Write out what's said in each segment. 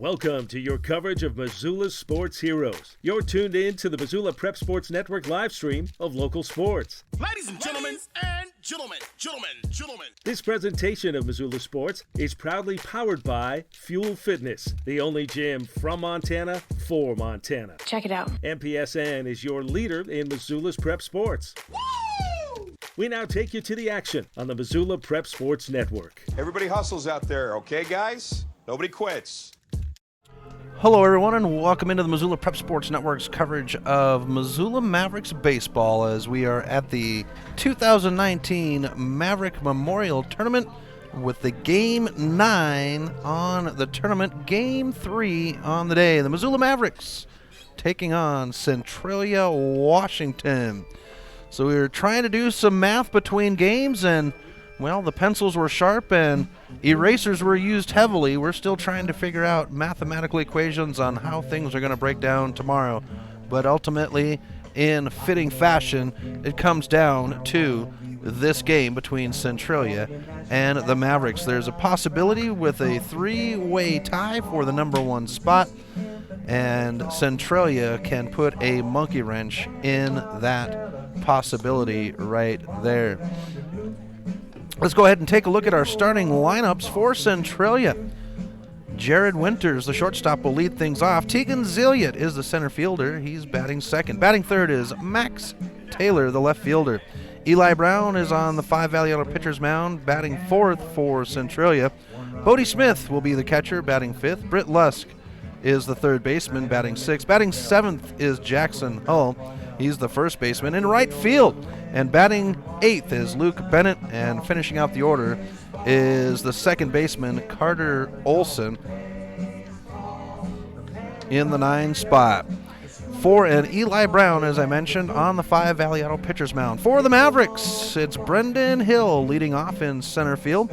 Welcome to your coverage of Missoula's sports heroes. You're tuned in to the Missoula Prep Sports Network live stream of local sports. Ladies and gentlemen, gentlemen. This presentation of Missoula Sports is proudly powered by Fuel Fitness, the only gym from Montana for Montana. Check it out. MPSN is your leader in Missoula's prep sports. Woo! We now take you to the action on the Missoula Prep Sports Network. Everybody hustles out there, okay, guys? Nobody quits. Hello, everyone, and welcome into the Missoula Prep Sports Network's coverage of Missoula Mavericks baseball as we are at the 2019 Maverick Memorial Tournament with the Game 9 on the tournament, Game 3 on the day. The Missoula Mavericks taking on Centralia, Washington. So we were trying to do some math between games, and well, the pencils were sharp and erasers were used heavily. We're still trying to figure out mathematical equations on how things are going to break down tomorrow. But ultimately, in fitting fashion, it comes down to this game between Centralia and the Mavericks. There's a possibility with a three-way tie for the number one spot, and Centralia can put a monkey wrench in that possibility right there. Let's go ahead and take a look at our starting lineups for Centralia. Jared Winters, the shortstop, will lead things off. Tegan Zilliott is the center fielder. He's batting second. Batting third is Max Taylor, the left fielder. Eli Brown is on the Five Valley Auto pitcher's mound, batting fourth for Centralia. Bodie Smith will be the catcher, batting fifth. Britt Lusk is the third baseman, batting sixth. Batting seventh is Jackson Hull. He's the first baseman in right field. And batting eighth is Luke Bennett. And finishing out the order is the second baseman, Carter Olson, in the 9 spot. And Eli Brown, as I mentioned, on the Five Valley Auto pitcher's mound. For the Mavericks, it's Brendan Hill leading off in center field.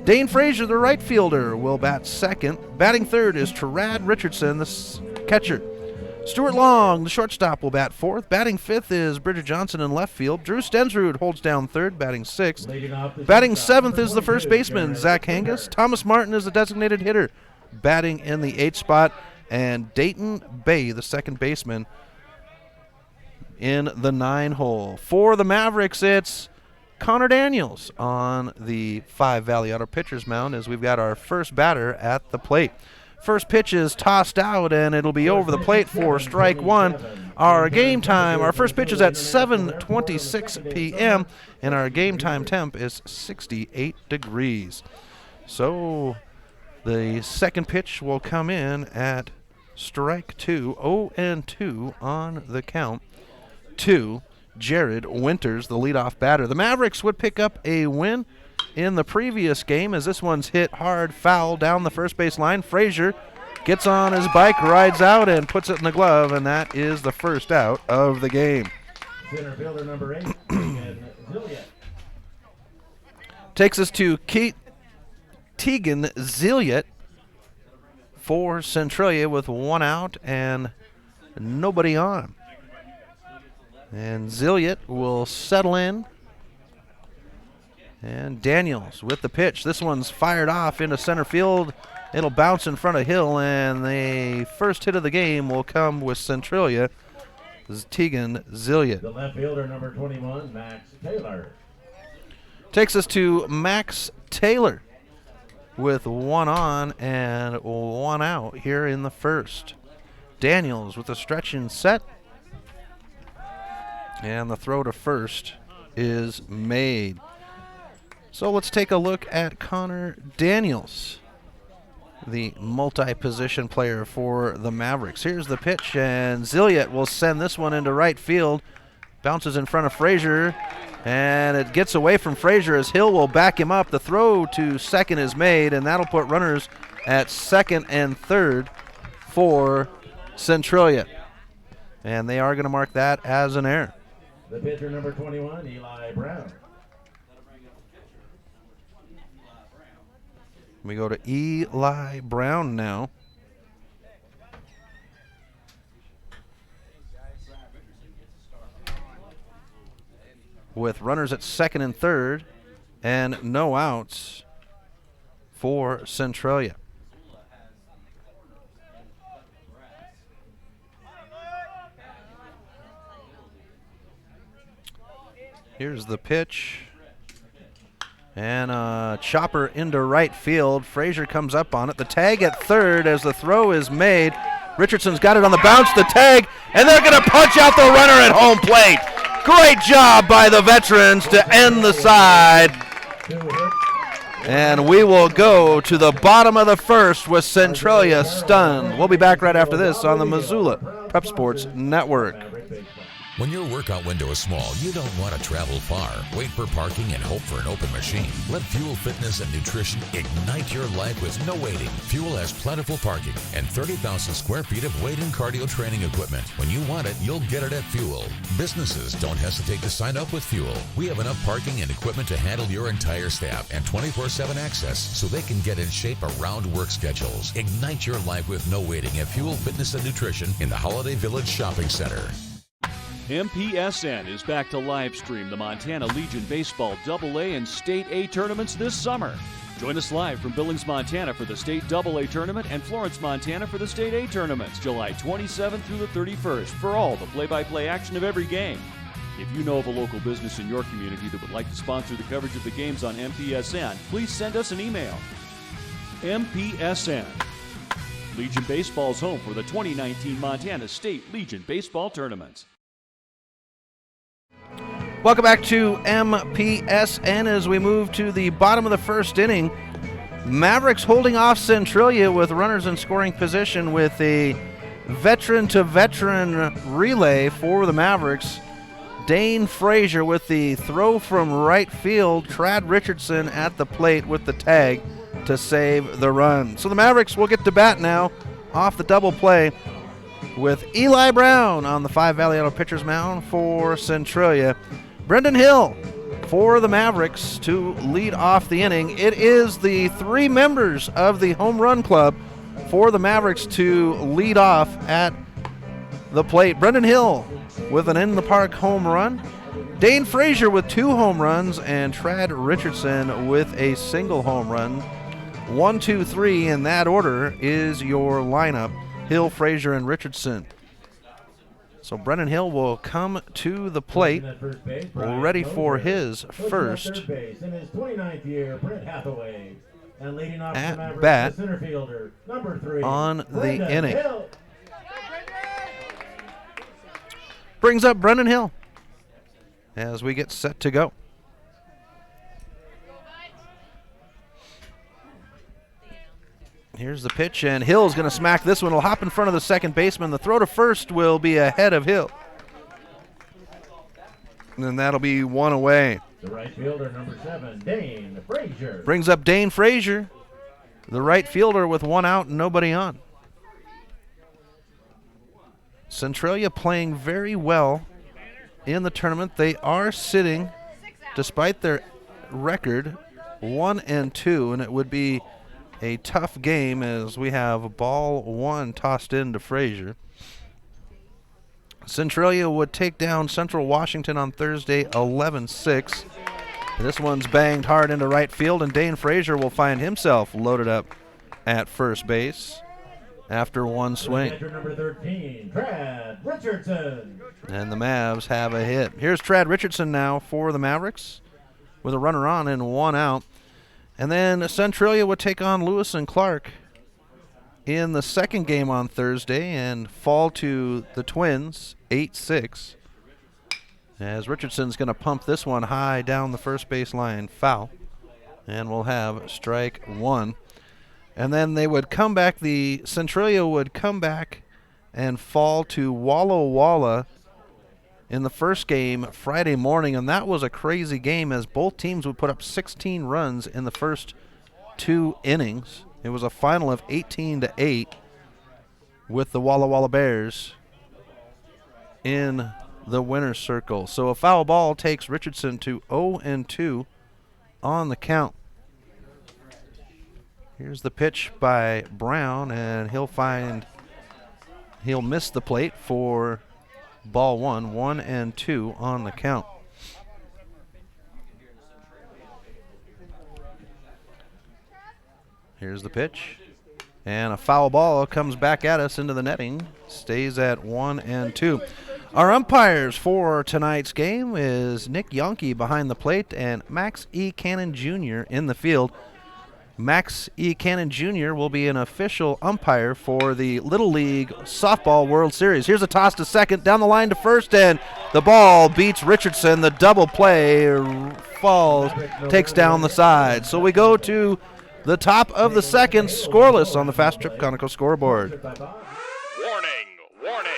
Dane Frazier, the right fielder, will bat second. Batting third is Terad Richardson, the catcher. Stuart Long, the shortstop, will bat fourth. Batting fifth is Bridget Johnson in left field. Drew Stensrud holds down third, batting sixth. Batting seventh is the first baseman, Zach Hangus. Thomas Martin is the designated hitter, batting in the 8th spot. And Dayton Bay, the second baseman, in the 9 hole. For the Mavericks, it's Connor Daniels on the Five Valley Auto pitcher's mound as we've got our first batter at the plate. First pitch is tossed out, and it'll be over the plate for strike one. Our game time, our first pitch is at 7:26 p.m., and our game time temp is 68 degrees. So the second pitch will come in at strike 2, 0-2 on the count to Jared Winters, the leadoff batter. The Mavericks would pick up a win in the previous game as this one's hit hard foul down the first base line. Frazier gets on his bike, rides out, and puts it in the glove, and that is the first out of the game. Center fielder number 8, Zilliott. Takes us to Tegan Zilliott for Centralia with one out and nobody on. And Zilliott will settle in. And Daniels with the pitch. This one's fired off into center field. It'll bounce in front of Hill, and the first hit of the game will come with Centralia. This is Tegan Zilliott. The left fielder number 21, Max Taylor. Takes us to Max Taylor with one on and one out here in the first. Daniels with a stretch and set. And the throw to first is made. So let's take a look at Connor Daniels, the multi-position player for the Mavericks. Here's the pitch, and Zilliott will send this one into right field. Bounces in front of Frazier, and it gets away from Frazier as Hill will back him up. The throw to second is made, and that'll put runners at second and third for Centralia. And they are going to mark that as an error. The pitcher number 21, Eli Brown. We go to Eli Brown now. With runners at second and third and no outs for Centralia. Here's the pitch. And a chopper into right field. Frazier comes up on it. The tag at third as the throw is made. Richardson's got it on the bounce, the tag, and they're going to punch out the runner at home plate. Great job by the veterans to end the side. And we will go to the bottom of the first with Centralia stunned. We'll be back right after this on the Missoula Prep Sports Network. When your workout window is small, you don't want to travel far, wait for parking, and hope for an open machine. Let Fuel Fitness and Nutrition ignite your life with no waiting. Fuel has plentiful parking and 30,000 square feet of weight and cardio training equipment. When you want it, you'll get it at Fuel. Businesses, don't hesitate to sign up with Fuel. We have enough parking and equipment to handle your entire staff and 24/7 access so they can get in shape around work schedules. Ignite your life with no waiting at Fuel Fitness and Nutrition in the Holiday Village Shopping Center. MPSN is back to live stream the Montana Legion Baseball AA and State A tournaments this summer. Join us live from Billings, Montana for the State AA tournament and Florence, Montana for the State A tournaments, July 27th through the 31st for all the play-by-play action of every game. If you know of a local business in your community that would like to sponsor the coverage of the games on MPSN, please send us an email. MPSN. Legion Baseball's home for the 2019 Montana State Legion Baseball tournaments. Welcome back to MPSN as we move to the bottom of the first inning. Mavericks holding off Centralia with runners in scoring position with a veteran-to-veteran relay for the Mavericks. Dane Frazier with the throw from right field. Trad Richardson at the plate with the tag to save the run. So the Mavericks will get to bat now off the double play with Eli Brown on the Five Valley Auto pitcher's mound for Centralia. Brendan Hill for the Mavericks to lead off the inning. It is the three members of the home run club for the Mavericks to lead off at the plate. Brendan Hill with an in-the-park home run. Dane Frazier with 2 home runs, and Trad Richardson with a single home run. 1, 2, 3 in that order is your lineup. Hill, Frazier, and Richardson. So Brendan Hill will come to the plate, ready for his first at bat on the inning. Brings up Brendan Hill as we get set to go. Here's the pitch, and Hill's going to smack this one. It'll hop in front of the second baseman. The throw to first will be ahead of Hill. And then that'll be one away. The right fielder, number 7, Dane Frazier. Brings up Dane Frazier, the right fielder, with 1 out and nobody on. Centralia playing very well in the tournament. They are sitting, despite their record, 1-2, and it would be a tough game as we have ball 1 tossed into Frazier. Centralia would take down Central Washington on Thursday 11-6. This one's banged hard into right field, and Dane Frazier will find himself loaded up at first base after 1 swing. Number 13, Trad Richardson. And the Mavs have a hit. Here's Trad Richardson now for the Mavericks with a runner on and 1 out. And then Centralia would take on Lewis and Clark in the second game on Thursday and fall to the Twins 8-6. As Richardson's going to pump this one high down the first base line, foul. And we'll have strike 1. And then they would come back, Centralia would come back and fall to Walla Walla in the first game Friday morning, and that was a crazy game as both teams would put up 16 runs in the first 2 innings. It was a final of 18-8 with the Walla Walla Bears in the winner's circle. So a foul ball takes Richardson to 0-2 on the count. Here's the pitch by Brown, and he'll miss the plate for ball 1, 1-2 on the count. Here's the pitch. And a foul ball comes back at us into the netting. Stays at 1-2. Our umpires for tonight's game is Nick Yonke behind the plate and Max E. Cannon Jr. in the field. Max E. Cannon Jr. will be an official umpire for the Little League Softball World Series. Here's a toss to second, down the line to first, and the ball beats Richardson. The double play falls, takes down the side. So we go to the top of the second, scoreless on the Fast Trip Conoco scoreboard. Warning, warning.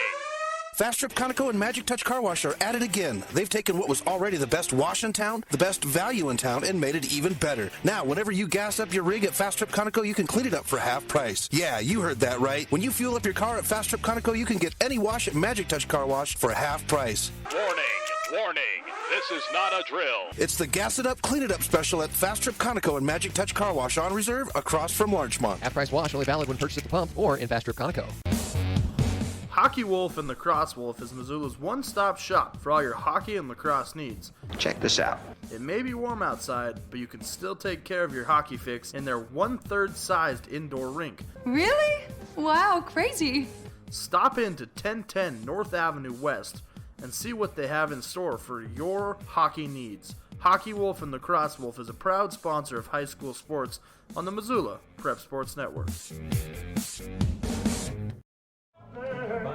Fast Trip Conoco and Magic Touch Car Wash are at it again. They've taken what was already the best wash in town, the best value in town, and made it even better. Now, whenever you gas up your rig at Fast Trip Conoco, you can clean it up for half price. Yeah, you heard that right. When you fuel up your car at Fast Trip Conoco, you can get any wash at Magic Touch Car Wash for half price. Warning, warning. This is not a drill. It's the Gas It Up, Clean It Up special at Fast Trip Conoco and Magic Touch Car Wash on reserve across from Larchmont. Half-price wash only valid when purchased at the pump or in Fast Trip Conoco. Hockey Wolf and Lacrosse Wolf is Missoula's one-stop shop for all your hockey and lacrosse needs. Check this out. It may be warm outside, but you can still take care of your hockey fix in their 1/3 sized indoor rink. Really? Wow, crazy. Stop into 1010 North Avenue West and see what they have in store for your hockey needs. Hockey Wolf and Lacrosse Wolf is a proud sponsor of high school sports on the Missoula Prep Sports Network.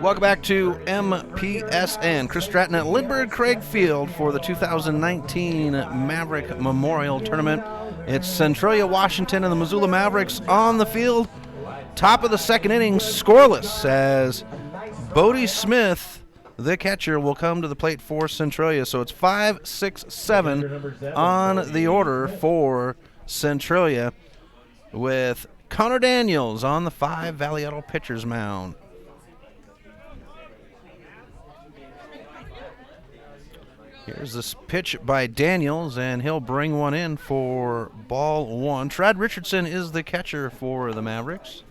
Welcome back to MPSN. Chris Stratton at Lindbergh Craig Field for the 2019 Maverick Memorial Tournament. It's Centralia, Washington, and the Missoula Mavericks on the field. Top of the second inning, scoreless, as Bodie Smith, the catcher, will come to the plate for Centralia. So it's 5, 6, 7 on the order for Centralia, with Connor Daniels on the 5 Valley Auto pitcher's mound. Here's this pitch by Daniels, and he'll bring one in for ball 1. Trad Richardson is the catcher for the Mavericks.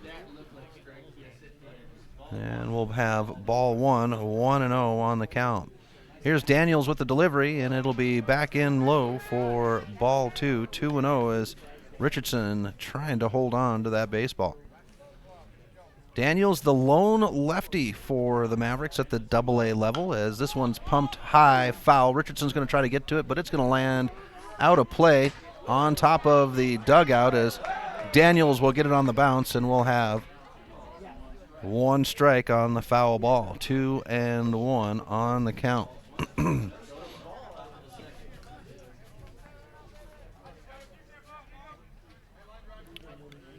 And we'll have ball 1, 1-0 on the count. Here's Daniels with the delivery, and it'll be back in low for ball 2, 2-0, as Richardson trying to hold on to that baseball. Daniels, the lone lefty for the Mavericks at the AA level, as this one's pumped high, foul. Richardson's going to try to get to it, but it's going to land out of play on top of the dugout, as Daniels will get it on the bounce, and we'll have 1 strike on the foul ball. 2-1 on the count.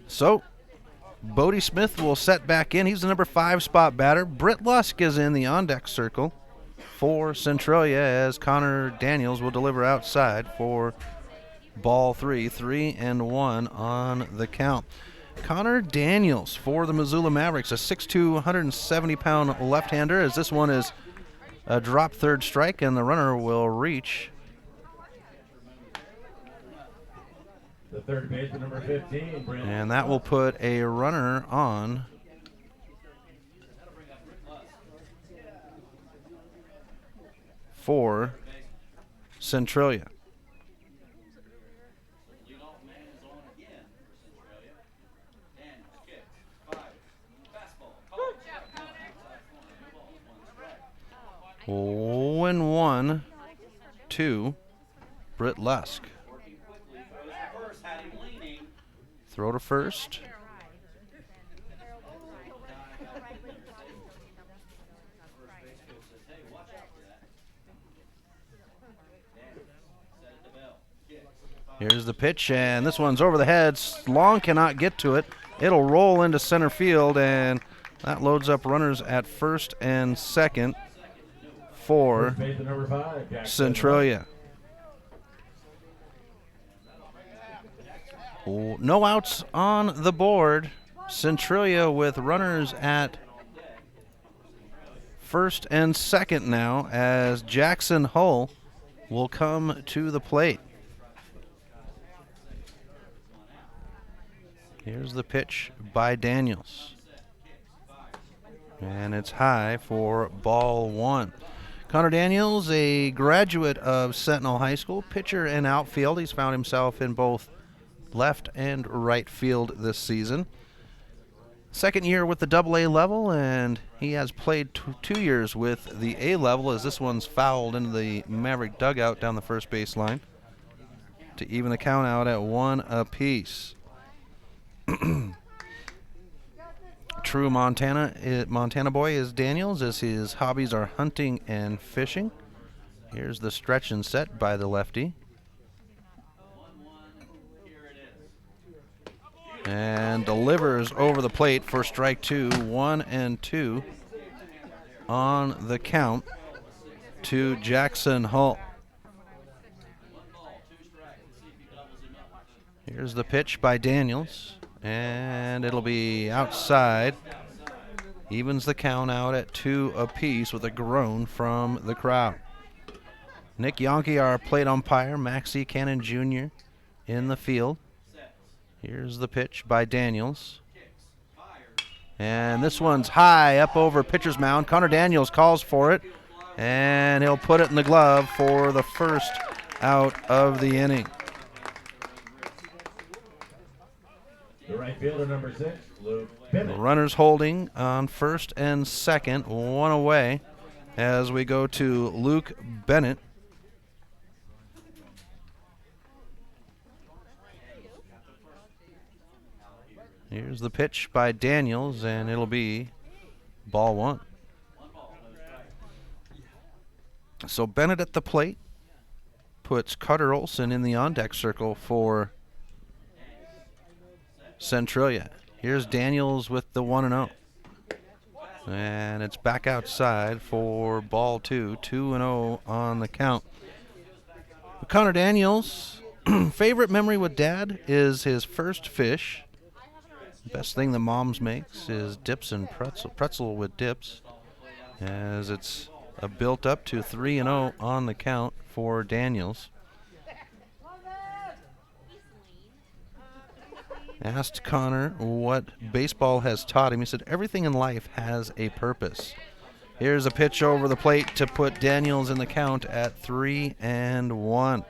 So Bodie Smith will set back in. He's the number 5 spot batter. Britt Lusk is in the on-deck circle for Centralia, as Connor Daniels will deliver outside for ball 3. 3-1 on the count. Connor Daniels for the Missoula Mavericks, a 6'2", 170-pound left-hander, as this one is a drop third strike, and the runner will reach. The third baseman, number 15, Brandon. And that will put a runner on for Centralia. Win 1 to Britt Lusk. Throw to first. Here's the pitch, and this one's over the head. Long cannot get to it. It'll roll into center field, and that loads up runners at first and second for Centralia. No outs on the board. Centralia with runners at first and second now, as Jackson Hull will come to the plate. Here's the pitch by Daniels, and it's high for ball 1. Connor Daniels, a graduate of Sentinel High School, pitcher and outfield. He's found himself in both left and right field this season. Second year with the Double-A level, and he has played 2 years with the A level, as this one's fouled into the Maverick dugout down the first baseline to even the count out at 1 apiece. True Montana boy is Daniels, as his hobbies are hunting and fishing. Here's the stretch and set by the lefty. And delivers over the plate for strike 2, 1-2 on the count to Jackson Hull. Here's the pitch by Daniels, and it'll be outside. Evens the count out at 2 apiece with a groan from the crowd. Nick Yonke, our plate umpire, Maxie Cannon Jr. in the field. Here's the pitch by Daniels. And this one's high up over pitcher's mound. Connor Daniels calls for it, and he'll put it in the glove for the first out of the inning. The right fielder, number 6, Luke Bennett. Runners holding on first and second, 1 away, as we go to Luke Bennett. Here's the pitch by Daniels, and it'll be ball 1. So Bennett at the plate puts Cutter Olson in the on-deck circle for Centralia. Here's Daniels with the 1-0. And it's back outside for ball 2, 2-0 on the count. Connor Daniels, favorite memory with Dad is his first fish. Best thing the moms makes is dips and pretzel with dips, as it's built up to 3-0 on the count for Daniels. Asked Connor what baseball has taught him. He said everything in life has a purpose. Here's a pitch over the plate to put Daniels in the count at 3-1.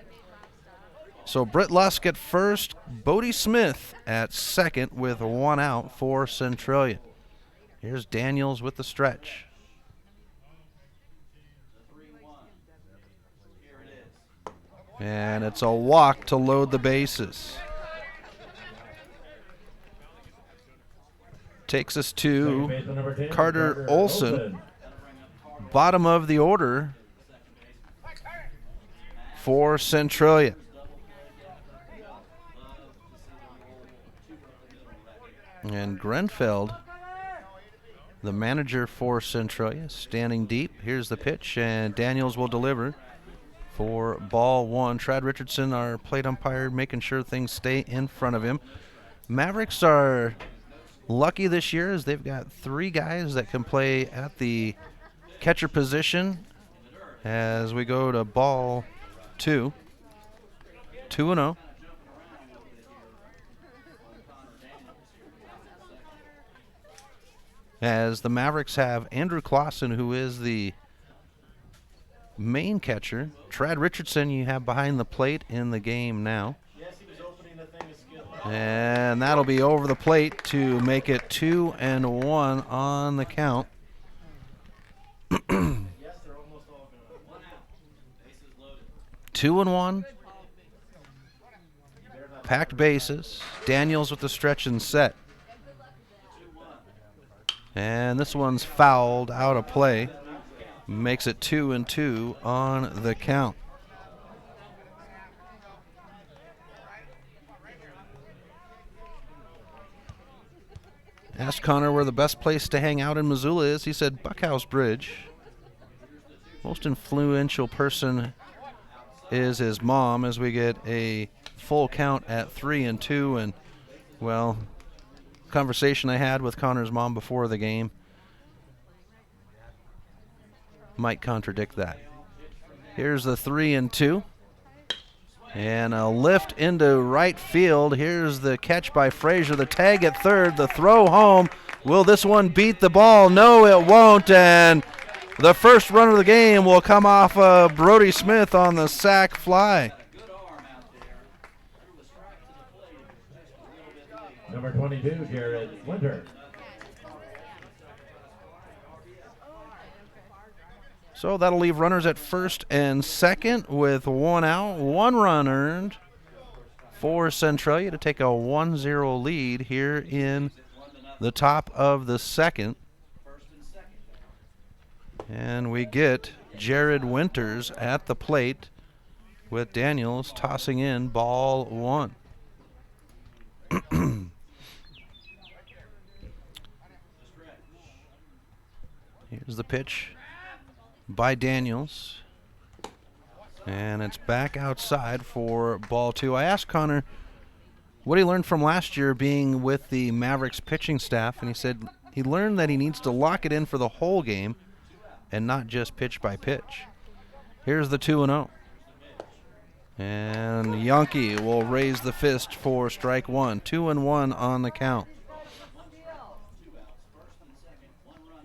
So Britt Lusk at first, Bodie Smith at second with 1 out for Centralia. Here's Daniels with the stretch. And it's a walk to load the bases. Takes us to Carter Olson, bottom of the order for Centralia. And Grenfeld, the manager for Centralia, standing deep. Here's the pitch, and Daniels will deliver for ball 1. Trad Richardson, our plate umpire, making sure things stay in front of him. Mavericks are lucky this year, as they've got 3 guys that can play at the catcher position as we go to ball 2, 2-0. As the Mavericks have Andrew Clausen, who is the main catcher. Trad Richardson you have behind the plate in the game now. And that'll be over the plate to make it 2-1 on the count. 2-1. Packed bases. Daniels with the stretch and set. And this one's fouled out of play. Makes it 2-2 on the count. Asked Connor where the best place to hang out in Missoula is. He said Buckhouse Bridge. Most influential person is his mom, as we get a full count at 3-2. And, well, conversation I had with Connor's mom before the game might contradict that. Here's the 3-2. And a lift into right field. Here's the catch by Frazier. The tag at third. The throw home. Will this one beat the ball? No, it won't. And the first run of the game will come off Brody Smith on the sac fly. Number 22, Jared Winter. So that'll leave runners at first and second with one out, one run earned for Centralia to take a 1-0 lead here in the top of the second. And we get Jared Winters at the plate with Daniels tossing in ball one. Here's the pitch by Daniels. And it's back outside for ball two. I asked Connor what he learned from last year being with the Mavericks pitching staff, and he said he learned that he needs to lock it in for the whole game and not just pitch by pitch. Here's the 2-0. And Yankee will raise the fist for strike one. 2-1 on the count.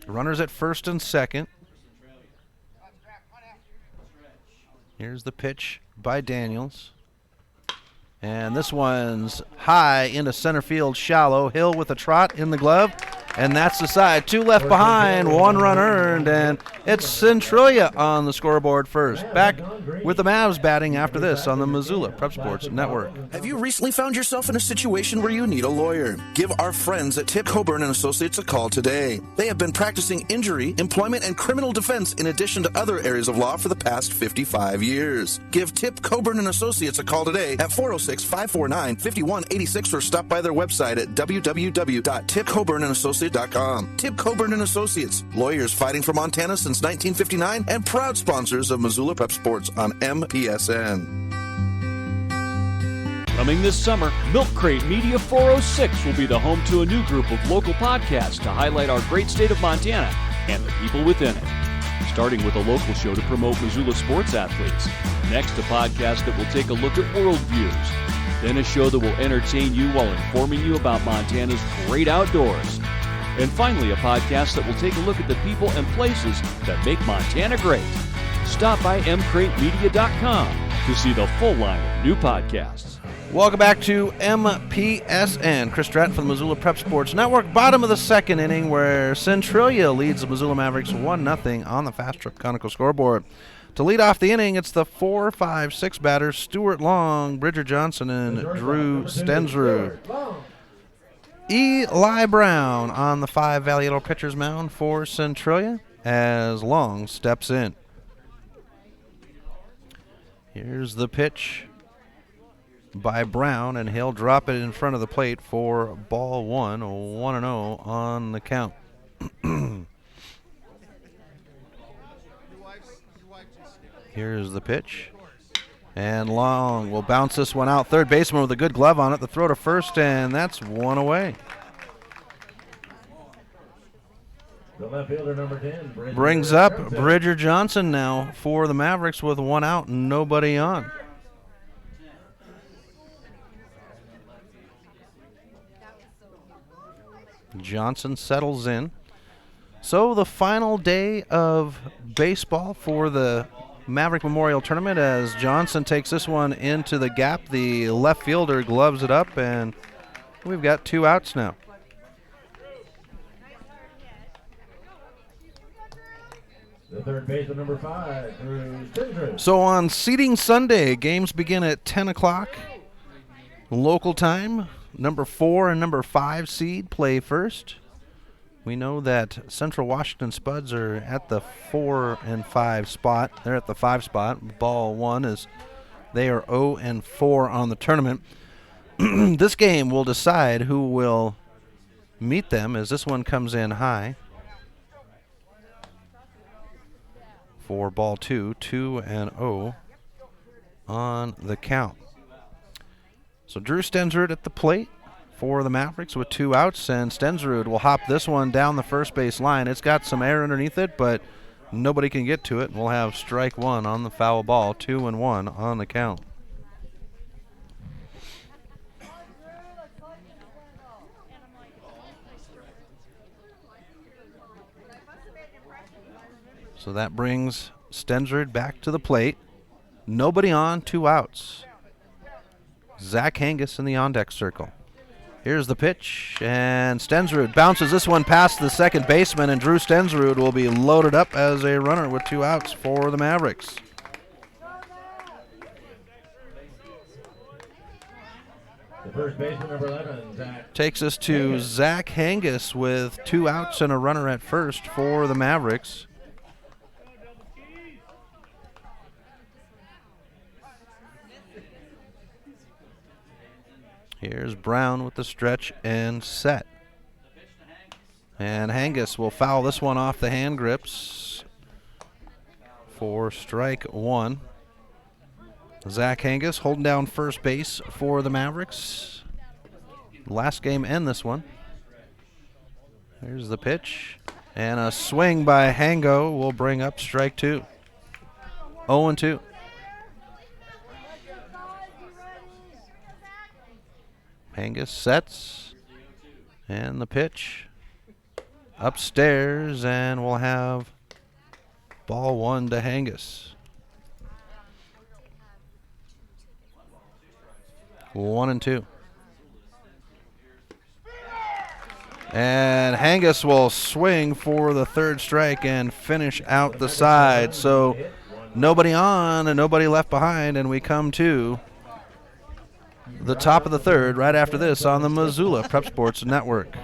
Runners at first and second. Here's the pitch by Daniels. And this one's high into center field, shallow. Hill with a trot in the glove. And that's the side. Two left behind, one run earned, and it's Centralia on the scoreboard first. Back with the Mavs batting after this on the Missoula Prep Sports Network. Have you recently found yourself in a situation where you need a lawyer? Give our friends at Tip Coburn & Associates a call today. They have been practicing injury, employment, and criminal defense in addition to other areas of law for the past 55 years. Give Tip Coburn & Associates a call today at 406-549-5186 or stop by their website at www.tipcoburnandassociates.com. Tip Coburn & Associates, lawyers fighting for Montana since 1959 and proud sponsors of Missoula Prep Sports on MPSN. Coming this summer, Milk Crate Media 406 will be the home to a new group of local podcasts to highlight our great state of Montana and the people within it. Starting with a local show to promote Missoula sports athletes. Next, a podcast that will take a look at worldviews. Then a show that will entertain you while informing you about Montana's great outdoors. And finally, a podcast that will take a look at the people and places that make Montana great. Stop by mcratemedia.com to see the full line of new podcasts. Welcome back to MPSN. Chris Stratton from the Missoula Prep Sports Network. Bottom of the second inning where Centralia leads the Missoula Mavericks 1-0 on the Fast Trip Conoco scoreboard. To lead off the inning, it's the 4-5-6 batters, Stuart Long, Bridger Johnson, and Drew Stensrud. Eli Brown on the 5 Valley Yellow pitcher's mound for Centralia as Long steps in. Here's the pitch by Brown, and he'll drop it in front of the plate for ball one, 1-0 on the count. Here's the pitch. And Long will bounce this one out. Third baseman with a good glove on it. The throw to first, and that's one away. The left fielder, number 10, brings up Bridger Johnson now for the Mavericks with one out and nobody on. Johnson settles in. So the final day of baseball for the Maverick Memorial Tournament as Johnson takes this one into the gap. The left fielder gloves it up, and we've got 2 outs now. The third baseman, number 5, Drew Stensrud. So on Seeding Sunday, games begin at 10 o'clock local time. Number 4 and number 5 seed play first. We know that Central Washington Spuds are at the 4 and 5 spot. They're at the 5 spot. Ball one is they are 0 and 4 on the tournament. This game will decide who will meet them as this one comes in high for ball 2, 2 and 0 on the count. So Drew Stensrud at the plate for the Mavericks with 2 outs, and Stensrud will hop this one down the first base line. It's got some air underneath it, but nobody can get to it. We'll have strike one on the foul ball, 2 and 1 on the count. So that brings Stensrud back to the plate. Nobody on, 2 outs. Zach Hangus in the on-deck circle. Here's the pitch, and Stensrud bounces this one past the second baseman, and Drew Stensrud will be loaded up as a runner with 2 outs for the Mavericks. The first baseman, number 11, Zach. Takes us to Zach Hangus with 2 outs and a runner at first for the Mavericks. Here's Brown with the stretch and set. And Hangus will foul this one off the hand grips for strike 1. Zach Hangus holding down first base for the Mavericks. Last game and this one. Here's the pitch. And a swing by Hango will bring up strike 2. 0-2. Hangus sets. And the pitch. Upstairs, and we'll have ball 1 to Hangus. 1-2. And Hangus will swing for the 3rd strike and finish out the side. So nobody on and nobody left behind, and we come to the top of the 3rd right after this on the Missoula Prep Sports Network.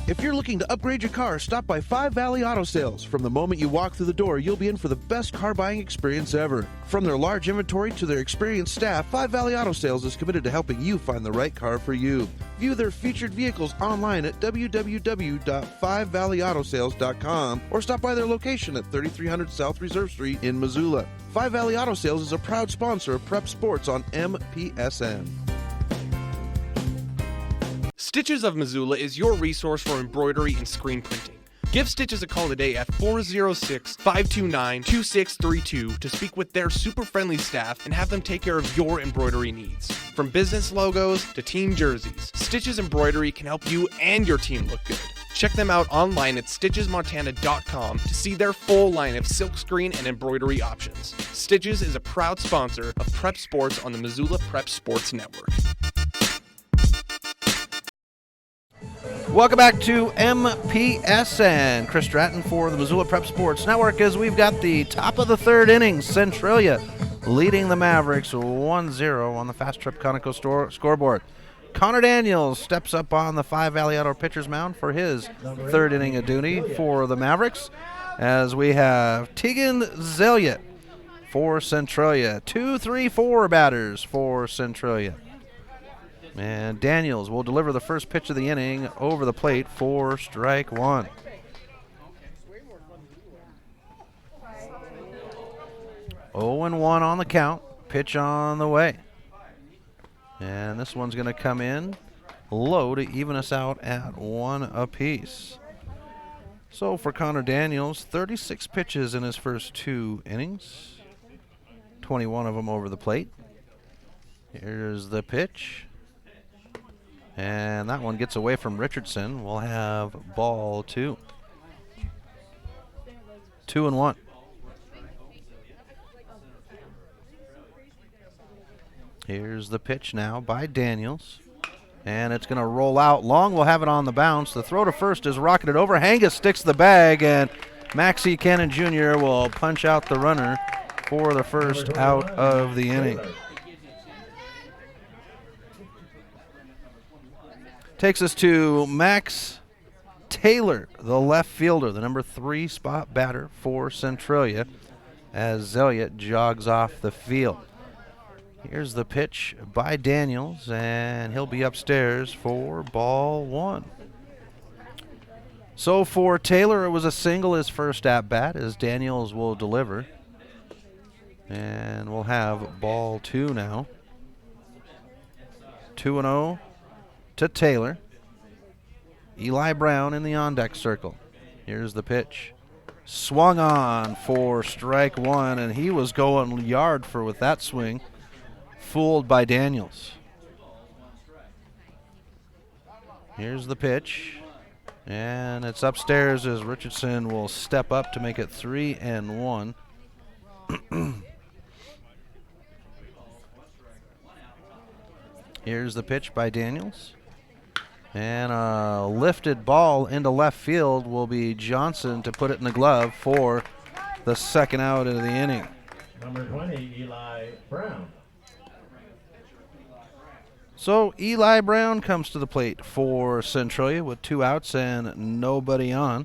If you're looking to upgrade your car, stop by 5 Valley Auto Sales. From the moment you walk through the door, you'll be in for the best car buying experience ever. From their large inventory to their experienced staff, 5 Valley Auto Sales is committed to helping you find the right car for you. View their featured vehicles online at www.5valleyautosales.com or stop by their location at 3300 South Reserve Street in Missoula. 5 Valley Auto Sales is a proud sponsor of Prep Sports on MPSN. Stitches of Missoula is your resource for embroidery and screen printing. Give Stitches a call today at 406-529-2632 to speak with their super friendly staff and have them take care of your embroidery needs. From business logos to team jerseys, Stitches Embroidery can help you and your team look good. Check them out online at stitchesmontana.com to see their full line of silkscreen and embroidery options. Stitches is a proud sponsor of Prep Sports on the Missoula Prep Sports Network. Welcome back to MPSN. Chris Stratton for the Missoula Prep Sports Network as we've got the top of the 3rd inning. Centralia leading the Mavericks 1-0 on the Fast Trip Conoco scoreboard. Connor Daniels steps up on the 5 Valley Outdoor pitcher's mound for his 3rd inning of duty for the Mavericks as we have Tegan Zelliot for Centralia. 2-3-4 batters for Centralia. And Daniels will deliver the first pitch of the inning over the plate for strike 1. Oh and 1 on the count. Pitch on the way. And this one's going to come in low to even us out at 1 apiece. So for Connor Daniels, 36 pitches in his first 2 innings. 21 of them over the plate. Here's the pitch. And that one gets away from Richardson. We'll have ball 2. 2-1. Here's the pitch now by Daniels. And it's going to roll out long. We'll have it on the bounce. The throw to first is rocketed over. Hangus sticks the bag, and Maxie Cannon Jr. will punch out the runner for the first out of the inning. Takes us to Max Taylor, the left fielder, the number 3 spot batter for Centralia, as Zelliot jogs off the field. Here's the pitch by Daniels, and he'll be upstairs for ball 1. So for Taylor, it was a single his first at bat, as Daniels will deliver. And we'll have ball 2 now. 2-0. To Taylor. Eli Brown in the on-deck circle. Here's the pitch. Swung on for strike 1, and he was going yard for with that swing. Fooled by Daniels. Here's the pitch. And it's upstairs as Richardson will step up to make it 3-1. Here's the pitch by Daniels. And a lifted ball into left field will be Johnson to put it in the glove for the second out of the inning. Number 20, Eli Brown. So Eli Brown comes to the plate for Centralia with 2 outs and nobody on.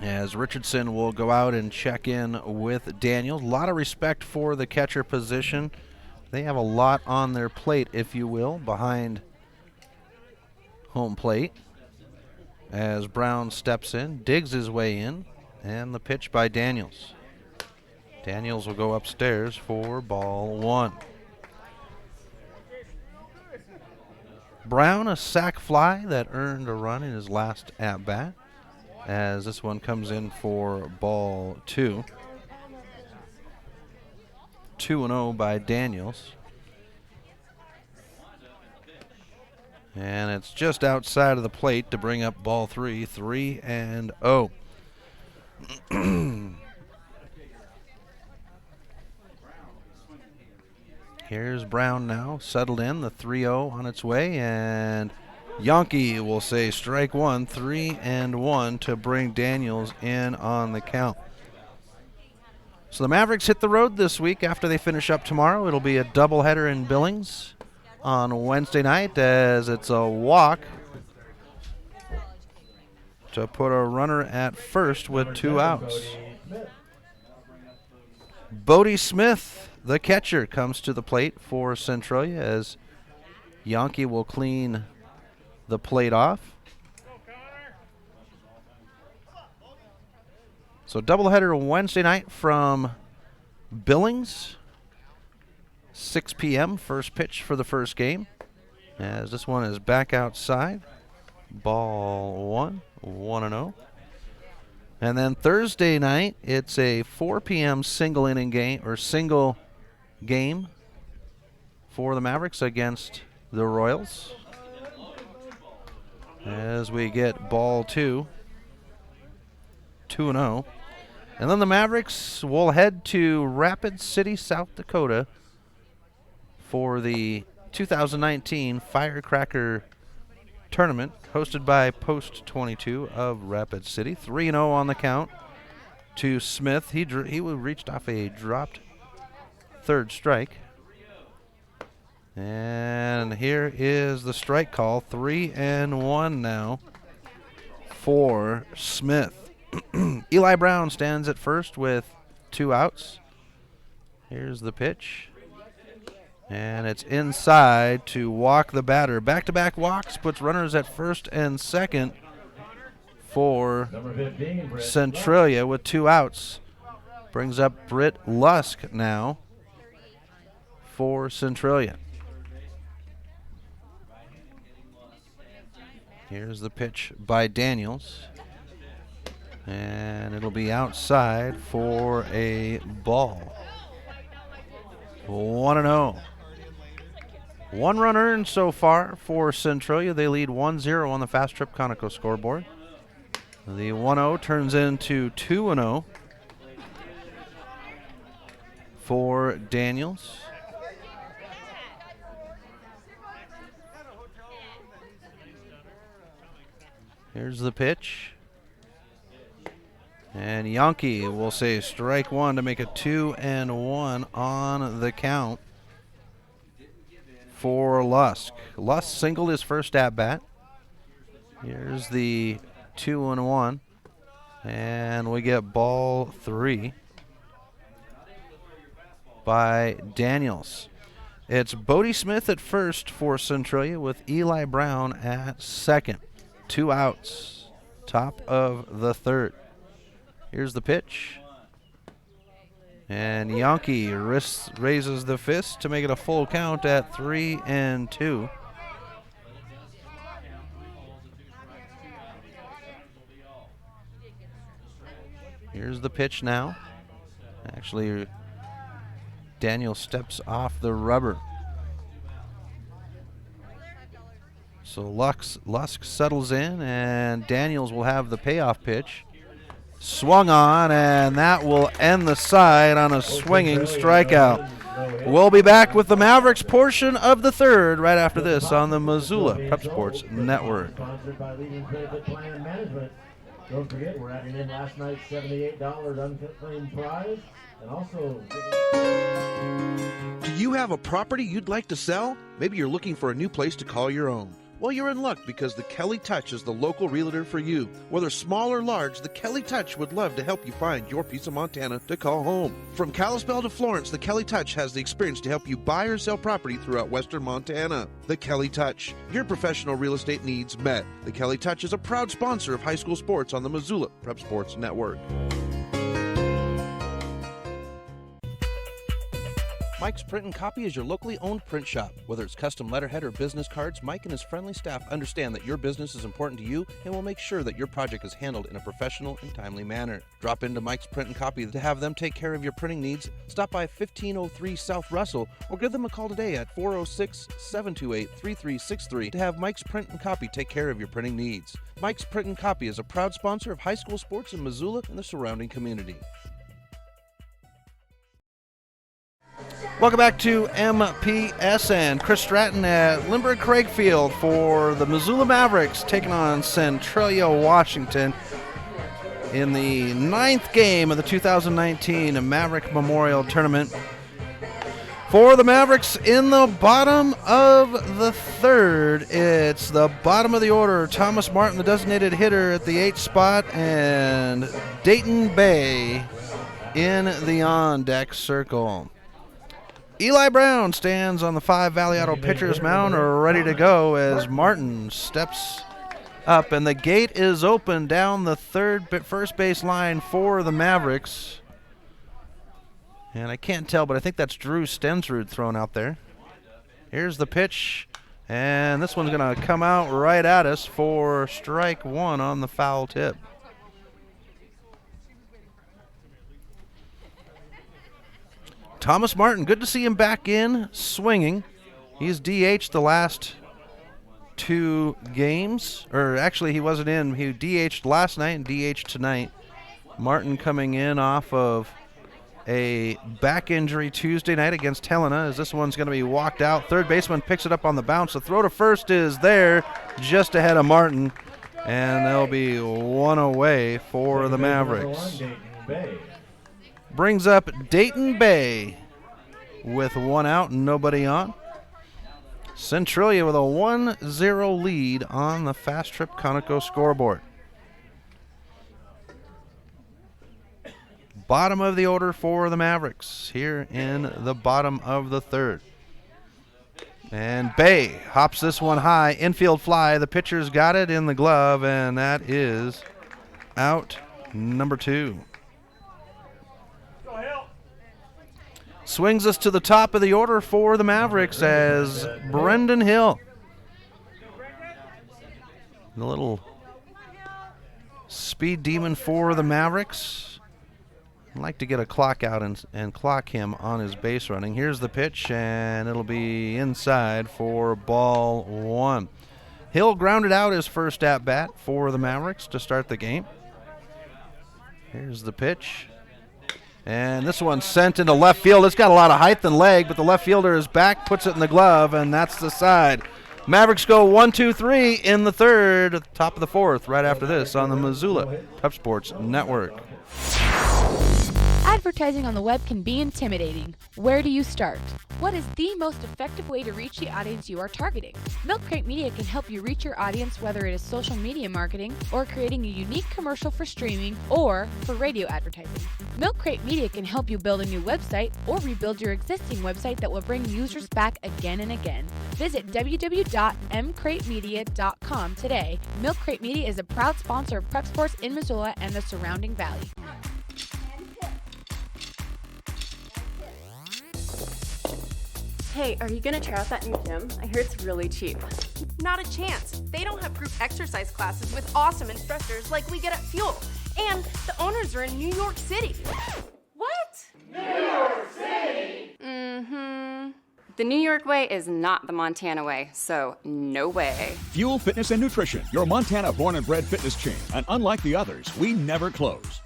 As Richardson will go out and check in with Daniels. A lot of respect for the catcher position. They have a lot on their plate, if you will, behind home plate. As Brown steps in, digs his way in, and the pitch by Daniels. Daniels will go upstairs for ball 1. Brown, a sac fly that earned a run in his last at-bat, as this one comes in for ball 2. 2-0 by Daniels. And it's just outside of the plate to bring up ball 3, 3-0. Here's Brown now, settled in, the 3-0 on its way, and Yankee will say strike 1, 3-1 to bring Daniels in on the count. So the Mavericks hit the road this week after they finish up tomorrow. It'll be a doubleheader in Billings on Wednesday night, as it's a walk to put a runner at first with 2 outs. Bodie Smith, the catcher, comes to the plate for Centralia as Yankee will clean the plate off. So doubleheader Wednesday night from Billings. 6 p.m. first pitch for the first game. As this one is back outside. Ball 1, 1-0. And then Thursday night, it's a 4 p.m. single inning game, or single game for the Mavericks against the Royals. As we get ball 2, 2-0. And then the Mavericks will head to Rapid City, South Dakota for the 2019 Firecracker Tournament, hosted by Post 22 of Rapid City. 3-0 on the count to Smith. He reached off a dropped third strike. And here is the strike call. 3-1 now for Smith. Eli Brown stands at first with 2 outs. Here's the pitch. And it's inside to walk the batter. Back-to-back walks puts runners at first and second for Centralia with 2 outs. Brings up Britt Lusk now for Centralia. Here's the pitch by Daniels. And it'll be outside for a ball. 1-0. 1 run earned so far for Centralia. They lead 1-0 on the Fast Trip Conoco scoreboard. The 1-0 turns into 2-0 for Daniels. Here's the pitch. And Yankee will say strike 1 to make it 2-1 on the count for Lusk. Lusk singled his first at bat. Here's the 2-1. And we get ball 3 by Daniels. It's Bodie Smith at first for Centralia with Eli Brown at second. 2 outs. Top of the third. Here's the pitch. And Yankee raises the fist to make it a full count at 3-2. Here's the pitch now. Actually, Daniel steps off the rubber. So Lusk settles in, and Daniels will have the payoff pitch. Swung on, and that will end the side on a swinging strikeout. We'll be back with the Mavericks portion of the third right after this on the Missoula Prep Sports Network. Sponsored by Leading Benefit Plan Management. Don't forget, we're adding in last night's $78 unclaimed prize, and also... Do you have a property you'd like to sell? Maybe you're looking for a new place to call your own. Well, you're in luck because the Kelly Touch is the local realtor for you. Whether small or large, the Kelly Touch would love to help you find your piece of Montana to call home. From Kalispell to Florence, the Kelly Touch has the experience to help you buy or sell property throughout western Montana. The Kelly Touch, your professional real estate needs met. The Kelly Touch is a proud sponsor of high school sports on the Missoula Prep Sports Network. Mike's Print and Copy is your locally owned print shop. Whether it's custom letterhead or business cards, Mike and his friendly staff understand that your business is important to you and will make sure that your project is handled in a professional and timely manner. Drop into Mike's Print and Copy to have them take care of your printing needs. Stop by 1503 South Russell or give them a call today at 406-728-3363 to have Mike's Print and Copy take care of your printing needs. Mike's Print and Copy is a proud sponsor of high school sports in Missoula and the surrounding community. Welcome back to MPSN. Chris Stratton at Lindbergh Craig Field for the Missoula Mavericks taking on Centralia, Washington in the 9th game of the 2019 Maverick Memorial Tournament. For the Mavericks in the bottom of the third, it's the bottom of the order. Thomas Martin, the designated hitter, at the 8th spot, and Dayton Bay in the on-deck circle. Eli Brown stands on the 5 Valley Auto pitcher's mound, ready to go as Martin steps up, and the gate is open down the first base line for the Mavericks. And I can't tell, but I think that's Drew Stensrud thrown out there. Here's the pitch, and this one's going to come out right at us for strike one on the foul tip. Thomas Martin, good to see him back in, swinging. He's DH'd the last 2 games. Or actually, he wasn't in. He DH'd last night and DH'd tonight. Martin coming in off of a back injury Tuesday night against Helena, as this one's going to be walked out. Third baseman picks it up on the bounce. The throw to first is there, just ahead of Martin. And there'll be one away for the Mavericks. Brings up Dayton Bay with 1 out and nobody on. Centralia with a 1-0 lead on the Fast Trip Conoco scoreboard. Bottom of the order for the Mavericks here in the bottom of the third. And Bay hops this one high, infield fly. The pitcher's got it in the glove, and that is out number 2. Swings us to the top of the order for the Mavericks as Brendan Hill, the little speed demon for the Mavericks. I'd like to get a clock out and clock him on his base running. Here's the pitch, and it'll be inside for ball 1. Hill grounded out his first at-bat for the Mavericks to start the game. Here's the pitch. And this one's sent into left field. It's got a lot of height and leg, but the left fielder is back, puts it in the glove, and that's the side. Mavericks go 1-2-3 in the third, top of the fourth, right after this on the Missoula Prep Sports Network. Advertising on the web can be intimidating. Where do you start? What is the most effective way to reach the audience you are targeting? Milk Crate Media can help you reach your audience, whether it is social media marketing or creating a unique commercial for streaming or for radio advertising. Milk Crate Media can help you build a new website or rebuild your existing website that will bring users back again and again. Visit www.mcratemedia.com today. Milk Crate Media is a proud sponsor of Prep Sports in Missoula and the surrounding valley. Hey, are you gonna try out that new gym? I hear it's really cheap. Not a chance. They don't have group exercise classes with awesome instructors like we get at Fuel. And the owners are in New York City. What? New York City! Mm-hmm. The New York way is not the Montana way, so no way. Fuel Fitness and Nutrition, your Montana born and bred fitness chain. And unlike the others, we never close.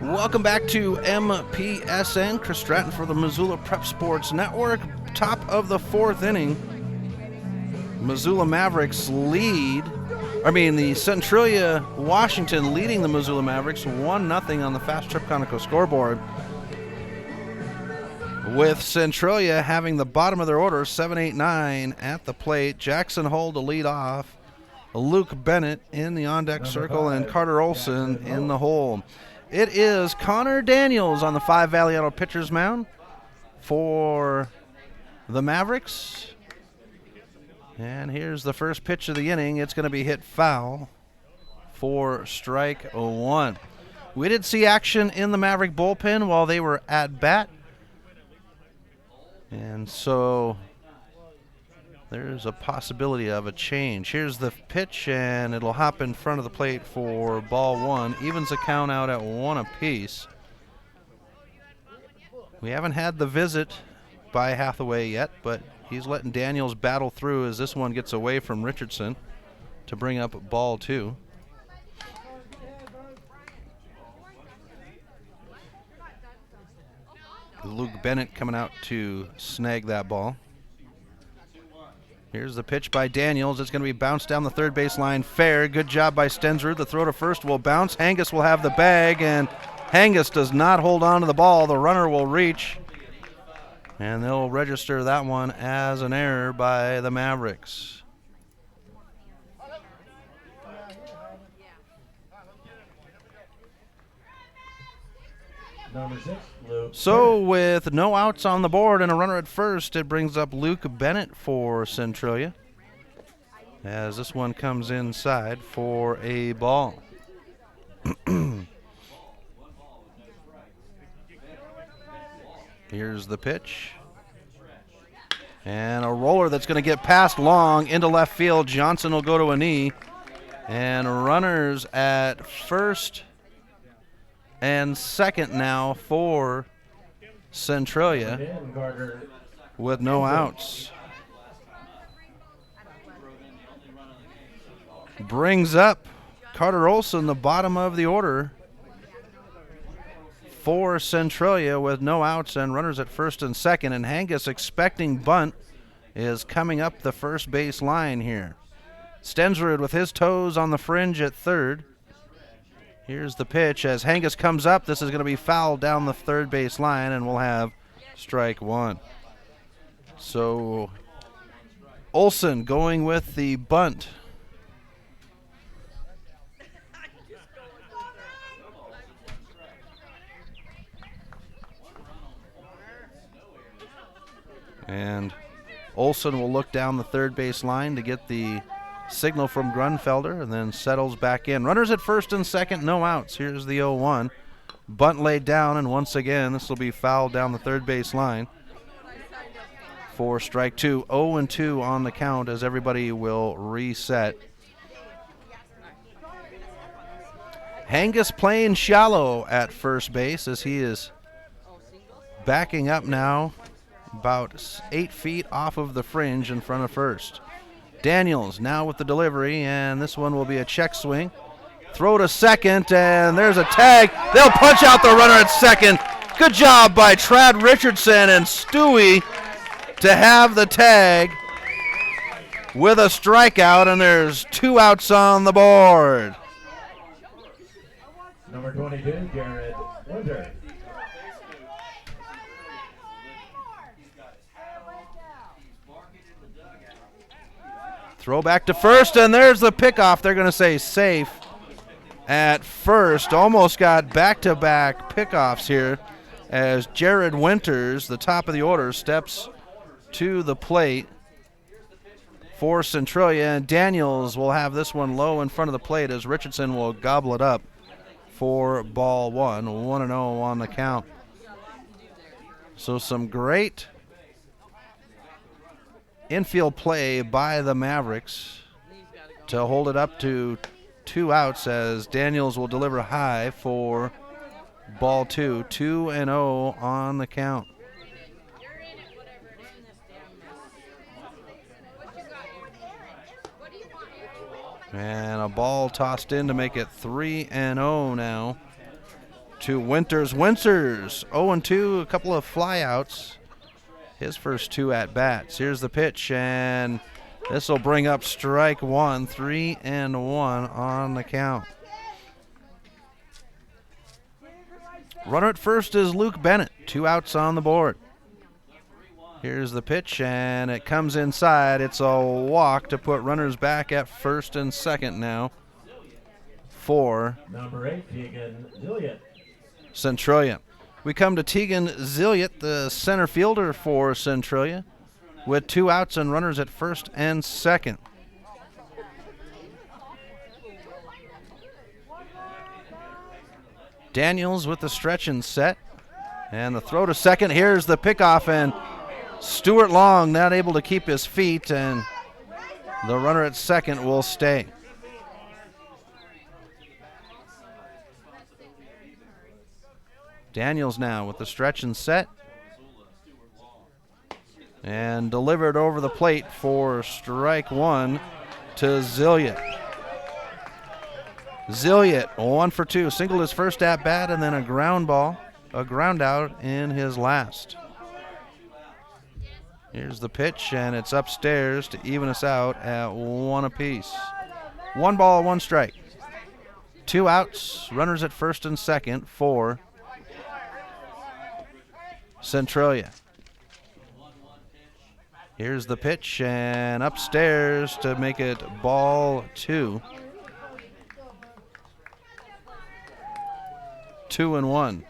Welcome back to MPSN. Chris Stratton for the Missoula Prep Sports Network. Top of the fourth inning. Missoula Mavericks lead. The Centralia Washington leading the Missoula Mavericks 1-0 on the Fast Trip Conoco scoreboard. With Centralia having the bottom of their order, 7-8-9 at the plate. Jackson Hull to lead off. Luke Bennett in the on-deck circle and Carter Olson in the hole. It is Connor Daniels on the 5 Valley Auto pitcher's mound for the Mavericks. And here's the first pitch of the inning. It's going to be hit foul for strike 1. We did see action in the Maverick bullpen while they were at bat. And so there's a possibility of a change. Here's the pitch, and it'll hop in front of the plate for ball 1. Evens the count out at 1 apiece. We haven't had the visit by Hathaway yet, but he's letting Daniels battle through as this one gets away from Richardson to bring up ball 2. Luke Bennett coming out to snag that ball. Here's the pitch by Daniels. It's going to be bounced down the third base line. Fair. Good job by Stensrud. The throw to first will bounce. Hangus will have the bag, and Hangus does not hold on to the ball. The runner will reach, and they'll register that one as an error by the Mavericks. Number 6, Luke. So with no outs on the board and a runner at first, it brings up Luke Bennett for Centralia as this one comes inside for a ball. Here's the pitch. And a roller that's going to get passed long into left field. Johnson will go to a knee. And runners at first and second now for Centralia with no outs. Brings up Carter Olson, the bottom of the order for Centralia with no outs and runners at first and second. And Hangus, expecting bunt, is coming up the first base line here. Stensrud with his toes on the fringe at third. Here's the pitch as Hangus comes up. This is going to be fouled down the third base line, and we'll have strike 1. So Olson going with the bunt. And Olson will look down the third base line to get the signal from Grunfelder and then settles back in. Runners at first and second, no outs. Here's the 0-1. Bunt laid down, and once again, this will be fouled down the third base line for strike 2. 0-2 on the count as everybody will reset. Hangus playing shallow at first base as he is backing up now about 8 feet off of the fringe in front of first. Daniels now with the delivery, and this one will be a check swing. Throw to second, and there's a tag. They'll punch out the runner at second. Good job by Trad Richardson and Stewie to have the tag with a strikeout, and there's 2 outs on the board. Number 22, Jared Winter. Throw back to first, and there's the pickoff. They're going to say safe at first. Almost got back-to-back pickoffs here as Jared Winters, the top of the order, steps to the plate for Centralia. And Daniels will have this one low in front of the plate as Richardson will gobble it up for ball 1. 1-0 on the count. So some great infield play by the Mavericks to hold it up to 2 outs as Daniels will deliver high for ball 2. 2-0 on the count. And a ball tossed in to make it 3-0 now to Winters. Winters 0-2, a couple of flyouts. His first 2 at-bats. Here's the pitch, and this will bring up strike 1, 3-1 on the count. Runner at first is Luke Bennett. 2 outs on the board. Here's the pitch, and it comes inside. It's a walk to put runners back at first and second now for number 8, Tegan Zilliot. Centralia. We come to Tegan Zilliot, the center fielder for Centralia, with 2 outs and runners at first and second. Daniels with the stretch and set. And the throw to second. Here's the pickoff, and Stuart Long not able to keep his feet, and the runner at second will stay. Daniels now with the stretch and set. And delivered over the plate for strike 1 to Zilliot. Zilliot 1 for 2, singled his first at bat and then a ground out in his last. Here's the pitch, and it's upstairs to even us out at 1 apiece. 1 ball, 1 strike. 2 outs, runners at first and second for Centralia. Here's the pitch, and upstairs to make it ball 2. 2-1.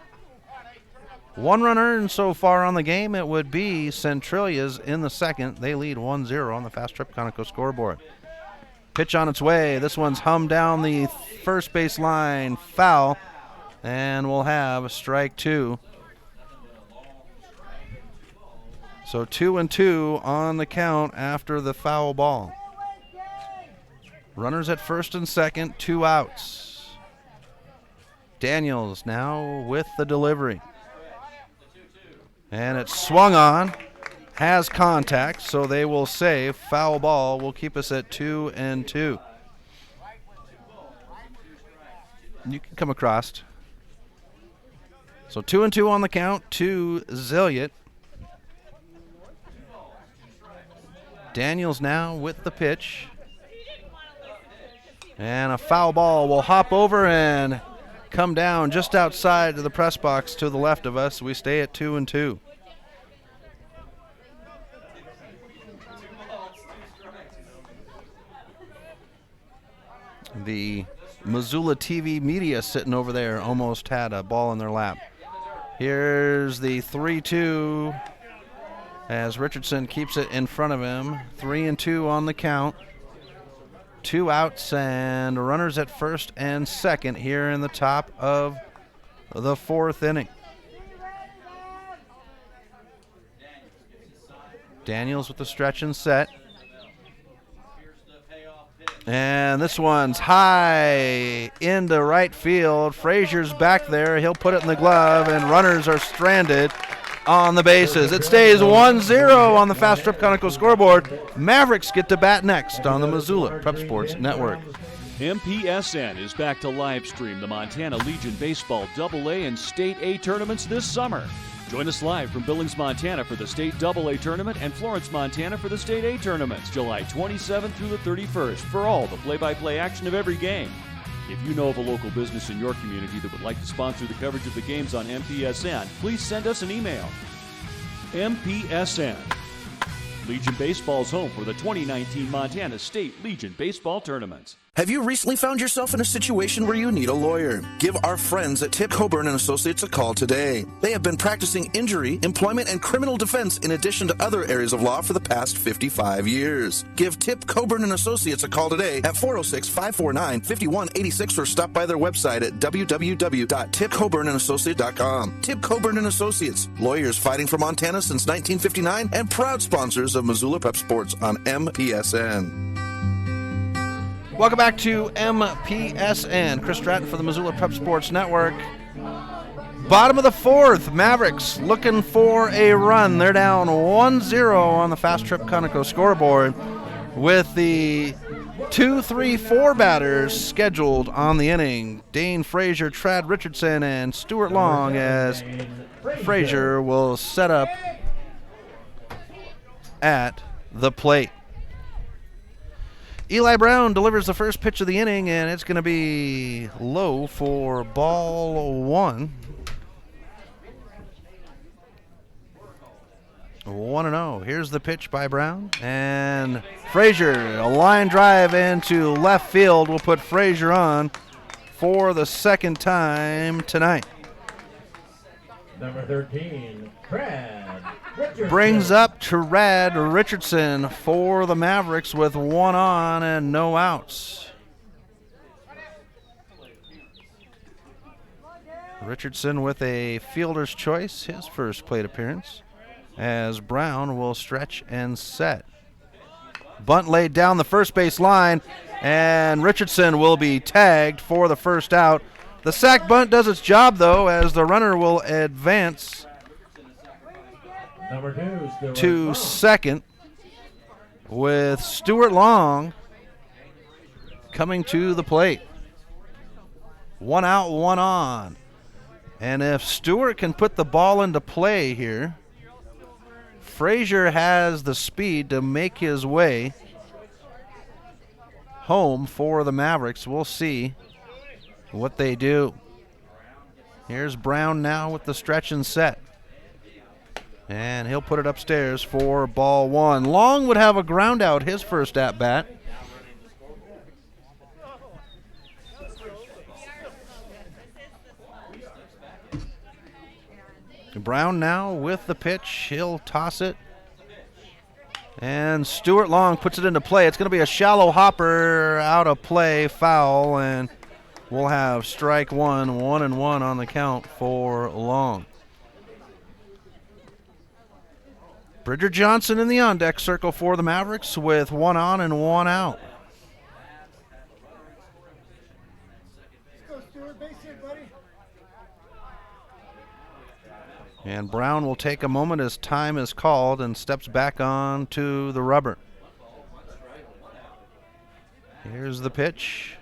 1 run earned so far on the game. It would be Centralia's in the second. They lead 1-0 on the Fast Trip Conoco scoreboard. Pitch on its way. This one's hummed down the first base line. Foul. And we'll have strike 2. So 2-2 on the count after the foul ball. Runners at first and second, 2 outs. Daniels now with the delivery. And it's swung on, has contact, so they will say foul ball will keep us at 2-2. You can come across. So 2-2 on the count to Zilliot. Daniels now with the pitch. And a foul ball will hop over and come down just outside of the press box to the left of us. We stay at 2-2. The Missoula TV media sitting over there almost had a ball in their lap. Here's the 3-2 as Richardson keeps it in front of him. 3-2 on the count. 2 outs and runners at first and second here in the top of the 4th inning. Daniels with the stretch and set. And this one's high into right field. Frazier's back there. He'll put it in the glove, and runners are stranded on the bases. It stays 1-0 on the Fast Trip Conoco scoreboard. Mavericks get to bat next on the Missoula Prep Sports Network. MPSN is back to live stream the Montana Legion Baseball AA and State A tournaments this summer. Join us live from Billings, Montana for the State AA tournament and Florence, Montana for the State A tournaments, July 27th through the 31st for all the play-by-play action of every game. If you know of a local business in your community that would like to sponsor the coverage of the games on MPSN, please send us an email. MPSN. Legion Baseball's home for the 2019 Montana State Legion Baseball tournaments. Have you recently found yourself in a situation where you need a lawyer? Give our friends at Tip Coburn & Associates a call today. They have been practicing injury, employment, and criminal defense in addition to other areas of law for the past 55 years. Give Tip Coburn & Associates a call today at 406-549-5186 or stop by their website at www.tipcoburnandassociates.com. Tip Coburn & Associates, lawyers fighting for Montana since 1959 and proud sponsors of Missoula Prep Sports on MPSN. Welcome back to MPSN. Chris Stratton for the Missoula Prep Sports Network. Bottom of the 4th, Mavericks looking for a run. They're down 1-0 on the Fast Trip Conoco scoreboard with the 2, 3, 4 batters scheduled on the inning. Dane Frazier, Trad Richardson, and Stuart Long, as Frazier will set up at the plate. Eli Brown delivers the first pitch of the inning, and it's going to be low for ball 1. 1-0. Here's the pitch by Brown. And Frazier, a line drive into left field, will put Frazier on for the second time tonight. Number 13, Trad Richardson. Brings up Trad Richardson for the Mavericks with 1 on and no outs. Richardson with a fielder's choice, his first plate appearance, as Brown will stretch and set. Bunt laid down the first base line, and Richardson will be tagged for the first out. The sac bunt does its job, though, as the runner will advance to second, with Stuart Long coming to the plate. 1 out, 1 on. And if Stewart can put the ball into play here, Frazier has the speed to make his way home for the Mavericks. We'll see what they do. Here's Brown now with the stretch and set. And he'll put it upstairs for ball 1. Long would have a ground out his first at bat. Brown now with the pitch. He'll toss it. And Stuart Long puts it into play. It's going to be a shallow hopper, out of play, foul, and we'll have strike 1, 1-1 on the count for Long. Bridger Johnson in the on-deck circle for the Mavericks with 1 on and 1 out. And Brown will take a moment as time is called and steps back on to the rubber. Here's the pitch.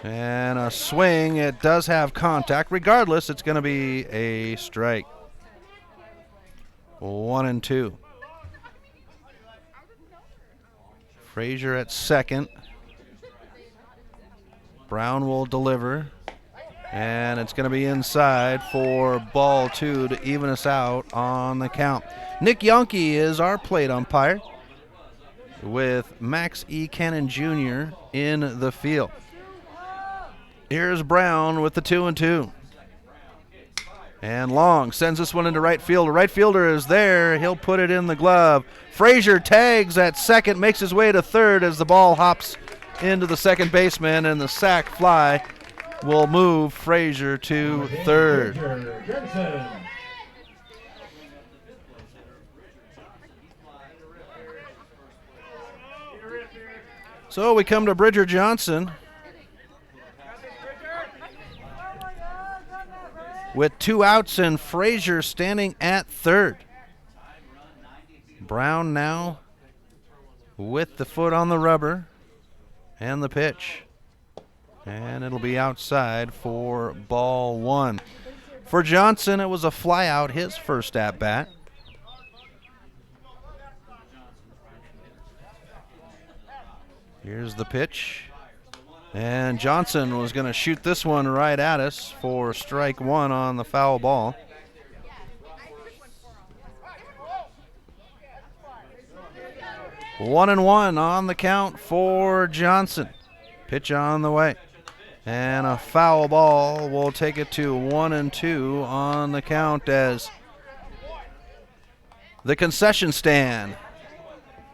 And a swing. It does have contact. Regardless, it's going to be a strike. 1-2. Frazier at second. Brown will deliver. And it's going to be inside for ball 2 to even us out on the count. Nick Yonke is our plate umpire, with Max E. Cannon Jr. in the field. Here's Brown with the 2-2. And Long sends this one into right field. The right fielder is there. He'll put it in the glove. Frazier tags at second, makes his way to third as the ball hops into the second baseman, and the sac fly will move Frazier to third. So we come to Bridger Johnson with 2 outs and Frazier standing at third. Brown now with the foot on the rubber and the pitch. And it'll be outside for ball 1. For Johnson, it was a fly out, his first at bat. Here's the pitch. And Johnson was going to shoot this one right at us for strike 1 on the foul ball. One and one on the count for Johnson. Pitch on the way. And a foul ball will take it to 1-2 on the count, as the concession stand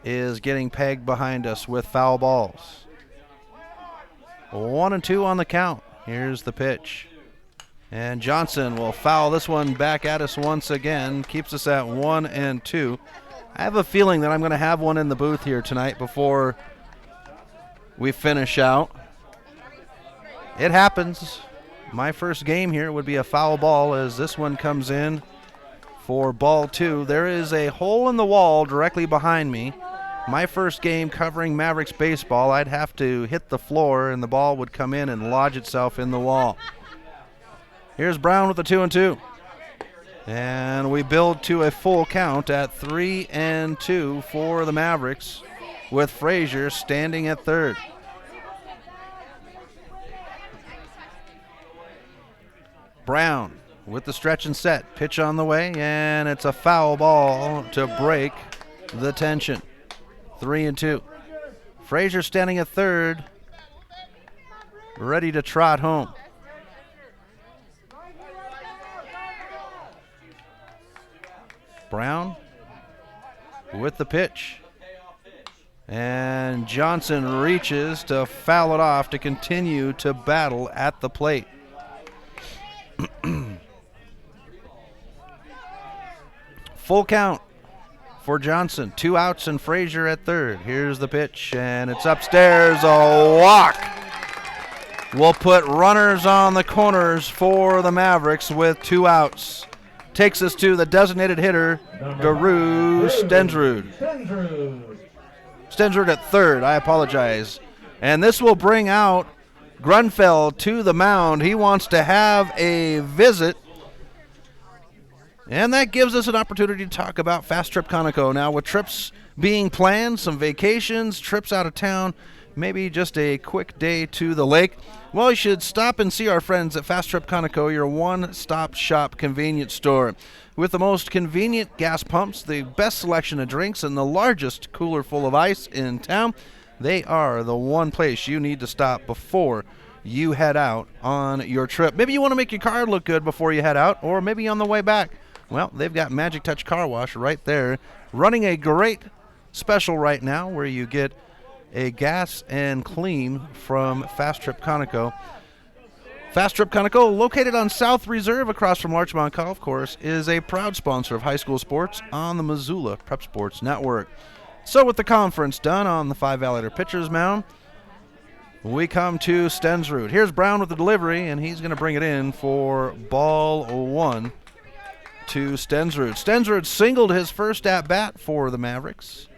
is getting pegged behind us with foul balls. 1-2 on the count. Here's the pitch. And Johnson will foul this one back at us once again. Keeps us at 1-2. I have a feeling that I'm going to have one in the booth here tonight before we finish out. It happens. My first game here would be a foul ball, as this one comes in for ball 2. There is a hole in the wall directly behind me. my first game covering Mavericks baseball, I'd have to hit the floor and the ball would come in and lodge itself in the wall. Here's Brown with the 2-2. And we build to a full count at 3-2 for the Mavericks, with Frazier standing at third. Brown with the stretch and set. Pitch on the way, and it's a foul ball to break the tension. 3-2. Frazier standing at third, ready to trot home. Brown with the pitch. And Johnson reaches to foul it off to continue to battle at the plate. Full count for Johnson. 2 outs and Frazier at third. Here's the pitch, and it's upstairs. A walk will put runners on the corners for the Mavericks with 2 outs. Takes us to the designated hitter, Daru Stensrud. Stensrud at third, I apologize. And this will bring out Grunfeld to the mound. He wants to have a visit. And that gives us an opportunity to talk about Fast Trip Conoco. Now, with trips being planned, some vacations, trips out of town, maybe just a quick day to the lake, well, you should stop and see our friends at Fast Trip Conoco, your one-stop shop convenience store. With the most convenient gas pumps, the best selection of drinks, and the largest cooler full of ice in town, they are the one place you need to stop before you head out on your trip. Maybe you want to make your car look good before you head out, or maybe on the way back. Well, they've got Magic Touch Car Wash right there, running a great special right now where you get a gas and clean from Fast Trip Conoco. Fast Trip Conoco, located on South Reserve across from Larchmont Golf Course, is a proud sponsor of high school sports on the Missoula Prep Sports Network. So with the conference done on the 5-valleyer pitcher's mound, we come to Stensrud. Here's Brown with the delivery, and he's going to bring it in for ball 1 to Stensrud. Stensrud singled his first at-bat for the Mavericks.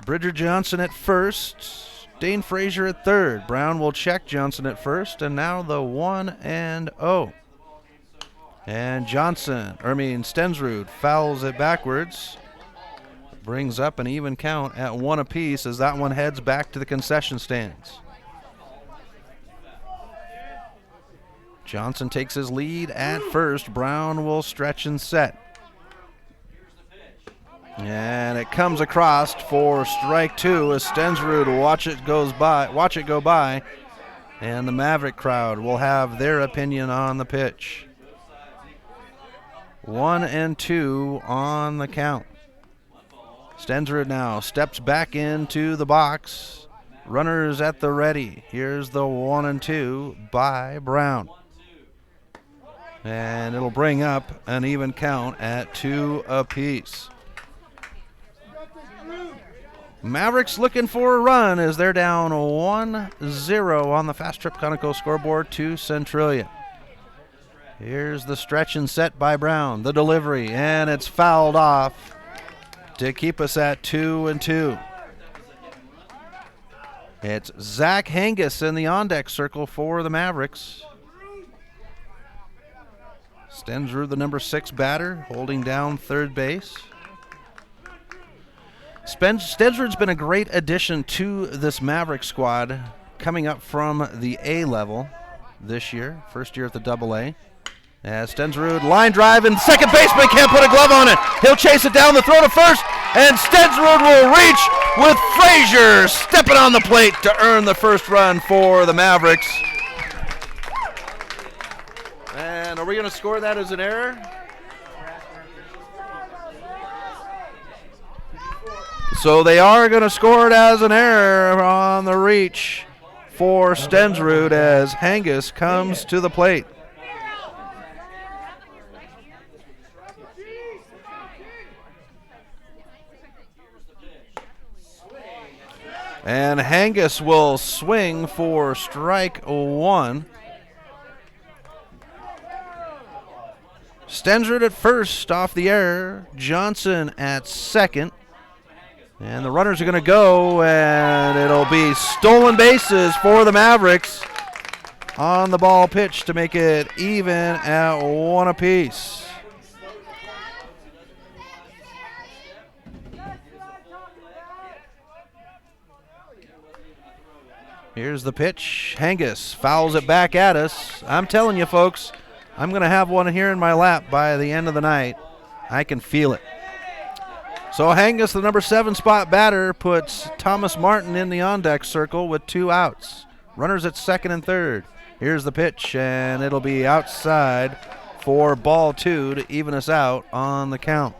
Bridger Johnson at first. Dane Frazier at third. Brown will check Johnson at first, and now the 1-0. And Stensrud fouls it backwards. Brings up an even count at 1 apiece as that one heads back to the concession stands. Johnson takes his lead at first. Brown will stretch and set. And it comes across for strike 2 as Stensrud will watch it go by, and the Maverick crowd will have their opinion on the pitch. 1-2 on the count. Stensrud now steps back into the box. Runners at the ready. Here's the 1-2 by Brown. And it'll bring up an even count at 2 apiece. Mavericks looking for a run as they're down 1-0 on the Fast Trip Conoco scoreboard to Centralia. Here's the stretch and set by Brown. The delivery, and it's fouled off to keep us at 2-2. It's Zach Hangus in the on-deck circle for the Mavericks. Stensrud, the number 6 batter, holding down third base. Stensrud's been a great addition to this Maverick squad, coming up from the A level this year, first year at the AA. As Stensrud, line drive, and second baseman can't put a glove on it. He'll chase it down, the throw to first, and Stensrud will reach with Frazier stepping on the plate to earn the first run for the Mavericks. And are we going to score that as an error? So they are going to score it as an error on the reach for Stensrud as Hangus comes to the plate. And Hangus will swing for strike 1. Stensrud at first off the error. Johnson at second. And the runners are going to go, and it'll be stolen bases for the Mavericks on the ball pitch to make it even at 1 apiece. Here's the pitch. Hengis fouls it back at us. I'm telling you, folks, I'm going to have one here in my lap by the end of the night. I can feel it. So Hengis, the number 7 spot batter, puts Thomas Martin in the on-deck circle with 2 outs. Runners at second and third. Here's the pitch, and it'll be outside for ball 2 to even us out on the count.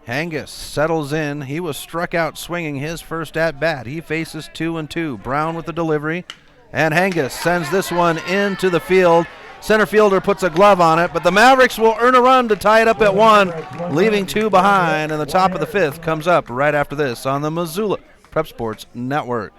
Hengis settles in. He was struck out swinging his first at-bat. He faces 2-2. Brown with the delivery, and Hengis sends this one into the field. Center fielder puts a glove on it, but the Mavericks will earn a run to tie it up at 1, leaving 2 behind, and the top of the 5th comes up right after this on the Missoula Prep Sports Network.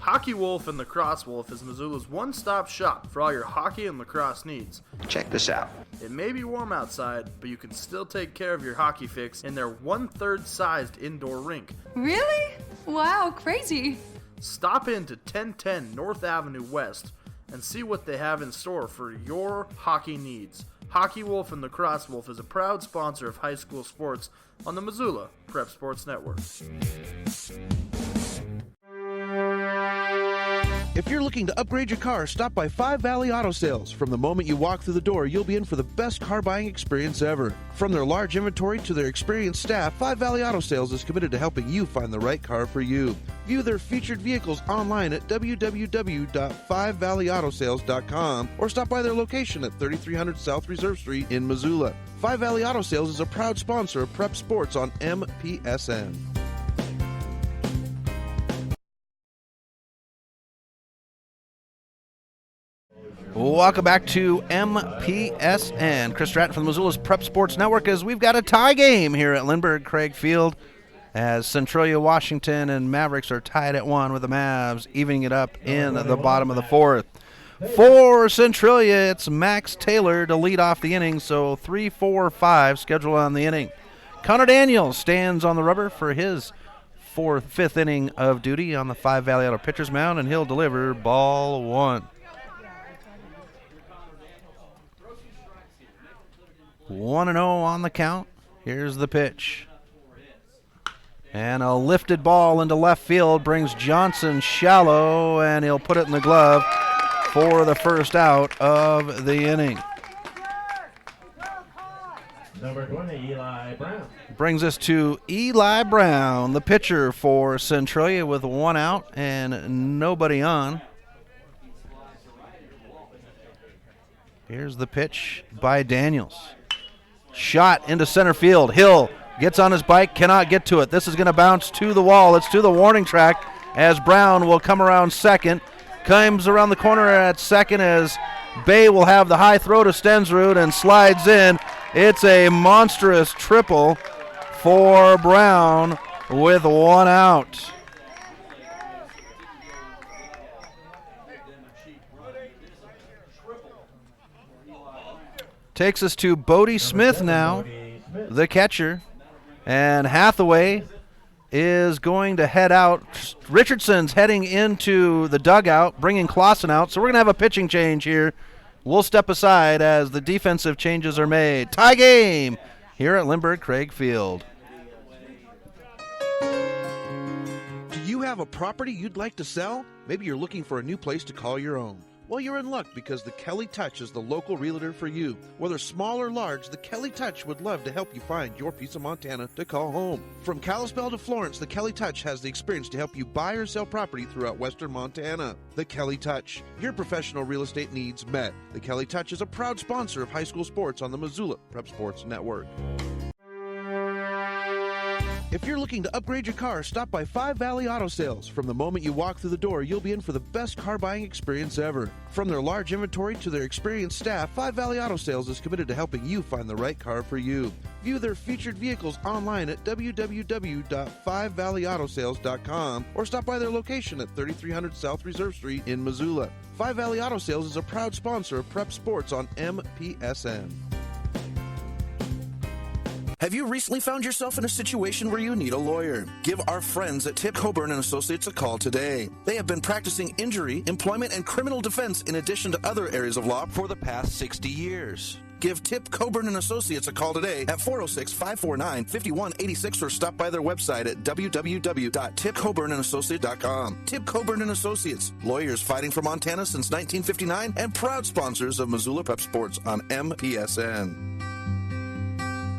Hockey Wolf and Lacrosse Wolf is Missoula's one-stop shop for all your hockey and lacrosse needs. Check this out. It may be warm outside, but you can still take care of your hockey fix in their 1/3 sized indoor rink. Really? Wow, crazy. Stop in to 1010 North Avenue West and see what they have in store for your hockey needs. Hockey Wolf and Lacrosse Wolf is a proud sponsor of high school sports on the Missoula Prep Sports Network. If you're looking to upgrade your car, stop by Five Valley Auto Sales. From the moment you walk through the door, you'll be in for the best car buying experience ever. From their large inventory to their experienced staff, Five Valley Auto Sales is committed to helping you find the right car for you. View their featured vehicles online at www.5valleyautosales.com or stop by their location at 3300 South Reserve Street in Missoula. Five Valley Auto Sales is a proud sponsor of Prep Sports on MPSN. Welcome back to MPSN. Chris Stratton from the Missoula's Prep Sports Network, as we've got a tie game here at Lindbergh Craig Field, as Centralia, Washington, and Mavericks are tied at 1 with the Mavs evening it up in the bottom of the 4th. For Centralia, it's Max Taylor to lead off the inning, so 3, 4, 5 scheduled on the inning. Connor Daniels stands on the rubber for his 5th inning of duty on the Five Valley Auto pitcher's mound, and he'll deliver ball 1. 1-0 on the count. Here's the pitch. And a lifted ball into left field brings Johnson shallow, and he'll put it in the glove for the first out of the inning. Number 20, Eli Brown. Brings us to Eli Brown, the pitcher for Centralia, with 1 out and nobody on. Here's the pitch by Daniels. Shot into center field. Hill gets on his bike, cannot get to it. This is going to bounce to the wall. It's to the warning track as Brown will come around second. Comes around the corner at second as Bay will have the high throw to Stensrud and slides in. It's a monstrous triple for Brown with 1 out. Takes us to Bodie Smith now, the catcher. And Hathaway is going to head out. Richardson's heading into the dugout, bringing Clausen out. So we're going to have a pitching change here. We'll step aside as the defensive changes are made. Tie game here at Lindbergh Craig Field. Do you have a property you'd like to sell? Maybe you're looking for a new place to call your own. Well, you're in luck because the Kelly Touch is the local realtor for you. Whether small or large, the Kelly Touch would love to help you find your piece of Montana to call home. From Kalispell to Florence, the Kelly Touch has the experience to help you buy or sell property throughout western Montana. The Kelly Touch, your professional real estate needs met. The Kelly Touch is a proud sponsor of high school sports on the Missoula Prep Sports Network. If you're looking to upgrade your car, stop by Five Valley Auto Sales. From the moment you walk through the door, you'll be in for the best car buying experience ever. From their large inventory to their experienced staff, Five Valley Auto Sales is committed to helping you find the right car for you. View their featured vehicles online at www.5valleyautosales.com or stop by their location at 3300 South Reserve Street in Missoula. Five Valley Auto Sales is a proud sponsor of Prep Sports on MPSN. Have you recently found yourself in a situation where you need a lawyer? Give our friends at Tip Coburn & Associates a call today. They have been practicing injury, employment, and criminal defense in addition to other areas of law for the past 60 years. Give Tip Coburn & Associates a call today at 406-549-5186 or stop by their website at www.tipcoburnandassociates.com. Tip Coburn & Associates, lawyers fighting for Montana since 1959 and proud sponsors of Missoula Prep Sports on MPSN.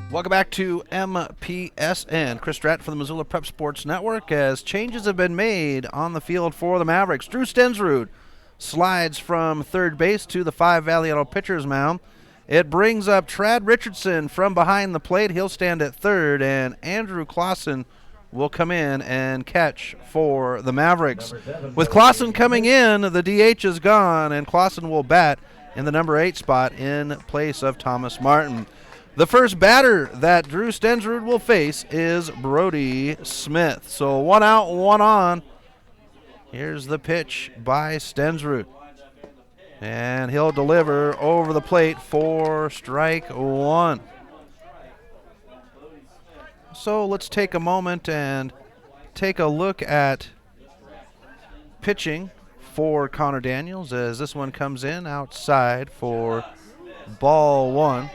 Welcome back to MPSN. Chris Stratton for the Missoula Prep Sports Network as changes have been made on the field for the Mavericks. Drew Stensrud slides from third base to the 5 Valley Auto pitcher's mound. It brings up Trad Richardson from behind the plate. He'll stand at third, and Andrew Clausen will come in and catch for the Mavericks. With Clausen coming in, the DH is gone, and Clausen will bat in the number 8 spot in place of Thomas Martin. The first batter that Drew Stensrud will face is Brody Smith. So 1 out, 1 on. Here's the pitch by Stensrud. And he'll deliver over the plate for strike 1. So let's take a moment and take a look at pitching for Connor Daniels as this one comes in outside for ball 1.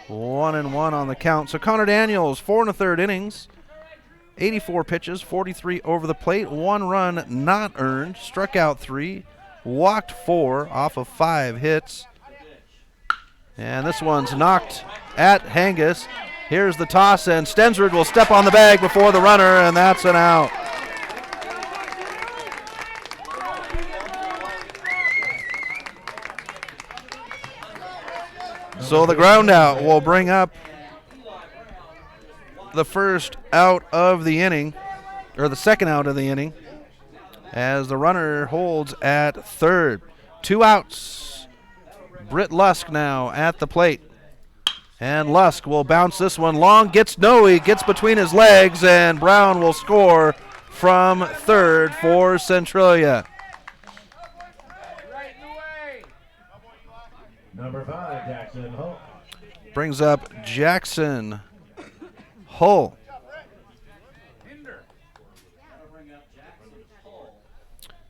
1-1 on the count. So Connor Daniels, 4 1/3 innings, 84 pitches, 43 over the plate, 1 run not earned, struck out 3, walked 4 off of 5 hits. And this one's knocked at Hangus. Here's the toss, and Stensrud will step on the bag before the runner, and that's an out. So the ground out will bring up the first out of the inning, or the second out of the inning, as the runner holds at third. 2 outs. Britt Lusk now at the plate. And Lusk will bounce this one long, gets between his legs, and Brown will score from third for Centralia. Number 5, Jackson Hull. Brings up Jackson Hull.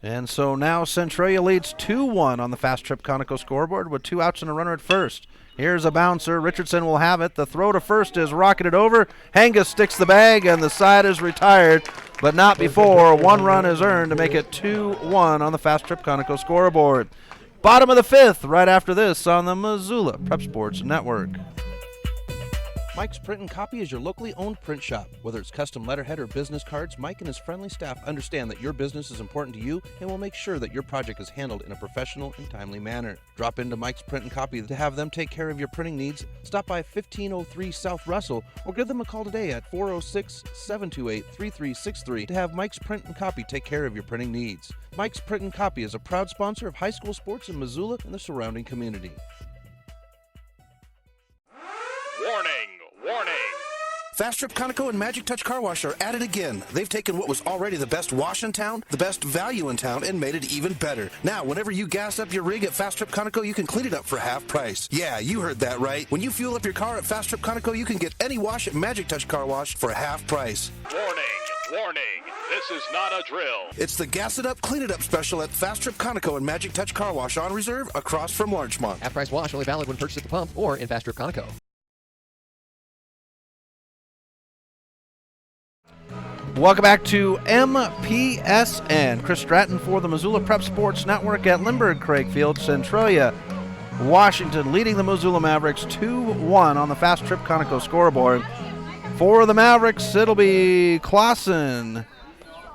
And so now Centralia leads 2-1 on the Fast Trip Conoco scoreboard with 2 outs and a runner at first. Here's a bouncer. Richardson will have it. The throw to first is rocketed over. Hangus sticks the bag, and the side is retired, but not before 1 run is earned to make it 2-1 on the Fast Trip Conoco scoreboard. Bottom of the 5th, right after this on the Missoula Prep Sports Network. Mike's Print and Copy is your locally owned print shop. Whether it's custom letterhead or business cards, Mike and his friendly staff understand that your business is important to you and will make sure that your project is handled in a professional and timely manner. Drop into Mike's Print and Copy to have them take care of your printing needs. Stop by 1503 South Russell or give them a call today at 406-728-3363 to have Mike's Print and Copy take care of your printing needs. Mike's Print and Copy is a proud sponsor of high school sports in Missoula and the surrounding community. Warning! Warning! Fast Trip Conoco and Magic Touch Car Wash are at it again. They've taken what was already the best wash in town, the best value in town, and made it even better. Now, whenever you gas up your rig at Fast Trip Conoco, you can clean it up for half price. Yeah, you heard that right. When you fuel up your car at Fast Trip Conoco, you can get any wash at Magic Touch Car Wash for half price. Warning! Warning! This is not a drill. It's the Gas It Up, Clean It Up special at Fast Trip Conoco and Magic Touch Car Wash on reserve across from Larchmont. Half-price wash only valid when purchased at the pump or in Fast Trip Conoco. Welcome back to MPSN. Chris Stratton for the Missoula Prep Sports Network at Lindbergh Craigfield. Centralia, Washington leading the Missoula Mavericks 2-1 on the Fast Trip Conoco scoreboard. For the Mavericks, it'll be Clausen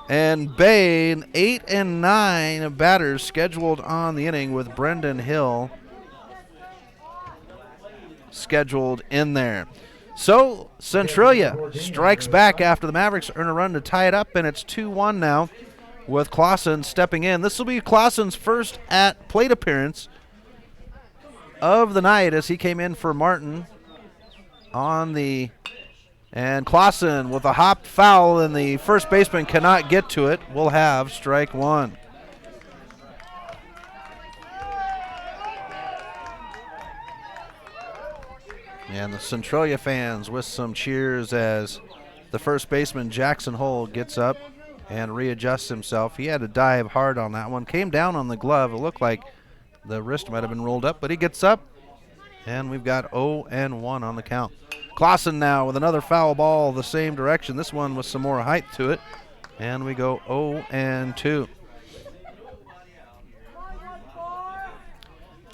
and Bain, 8 and 9 batters scheduled on the inning with Brendan Hill scheduled in there. So Centralia strikes back after the Mavericks earn a run to tie it up, and it's 2-1 now with Clausen stepping in. This will be Clausen's first at-plate appearance of the night as he came in for Martin on the... And Clausen with a hopped foul, and the first baseman cannot get to it. We'll have strike 1. And the Centralia fans with some cheers as the first baseman, Jackson Hull, gets up and readjusts himself. He had to dive hard on that one. Came down on the glove. It looked like the wrist might have been rolled up, but he gets up, and we've got 0-1 on the count. Clausen now with another foul ball the same direction. This one with some more height to it, and we go 0-2.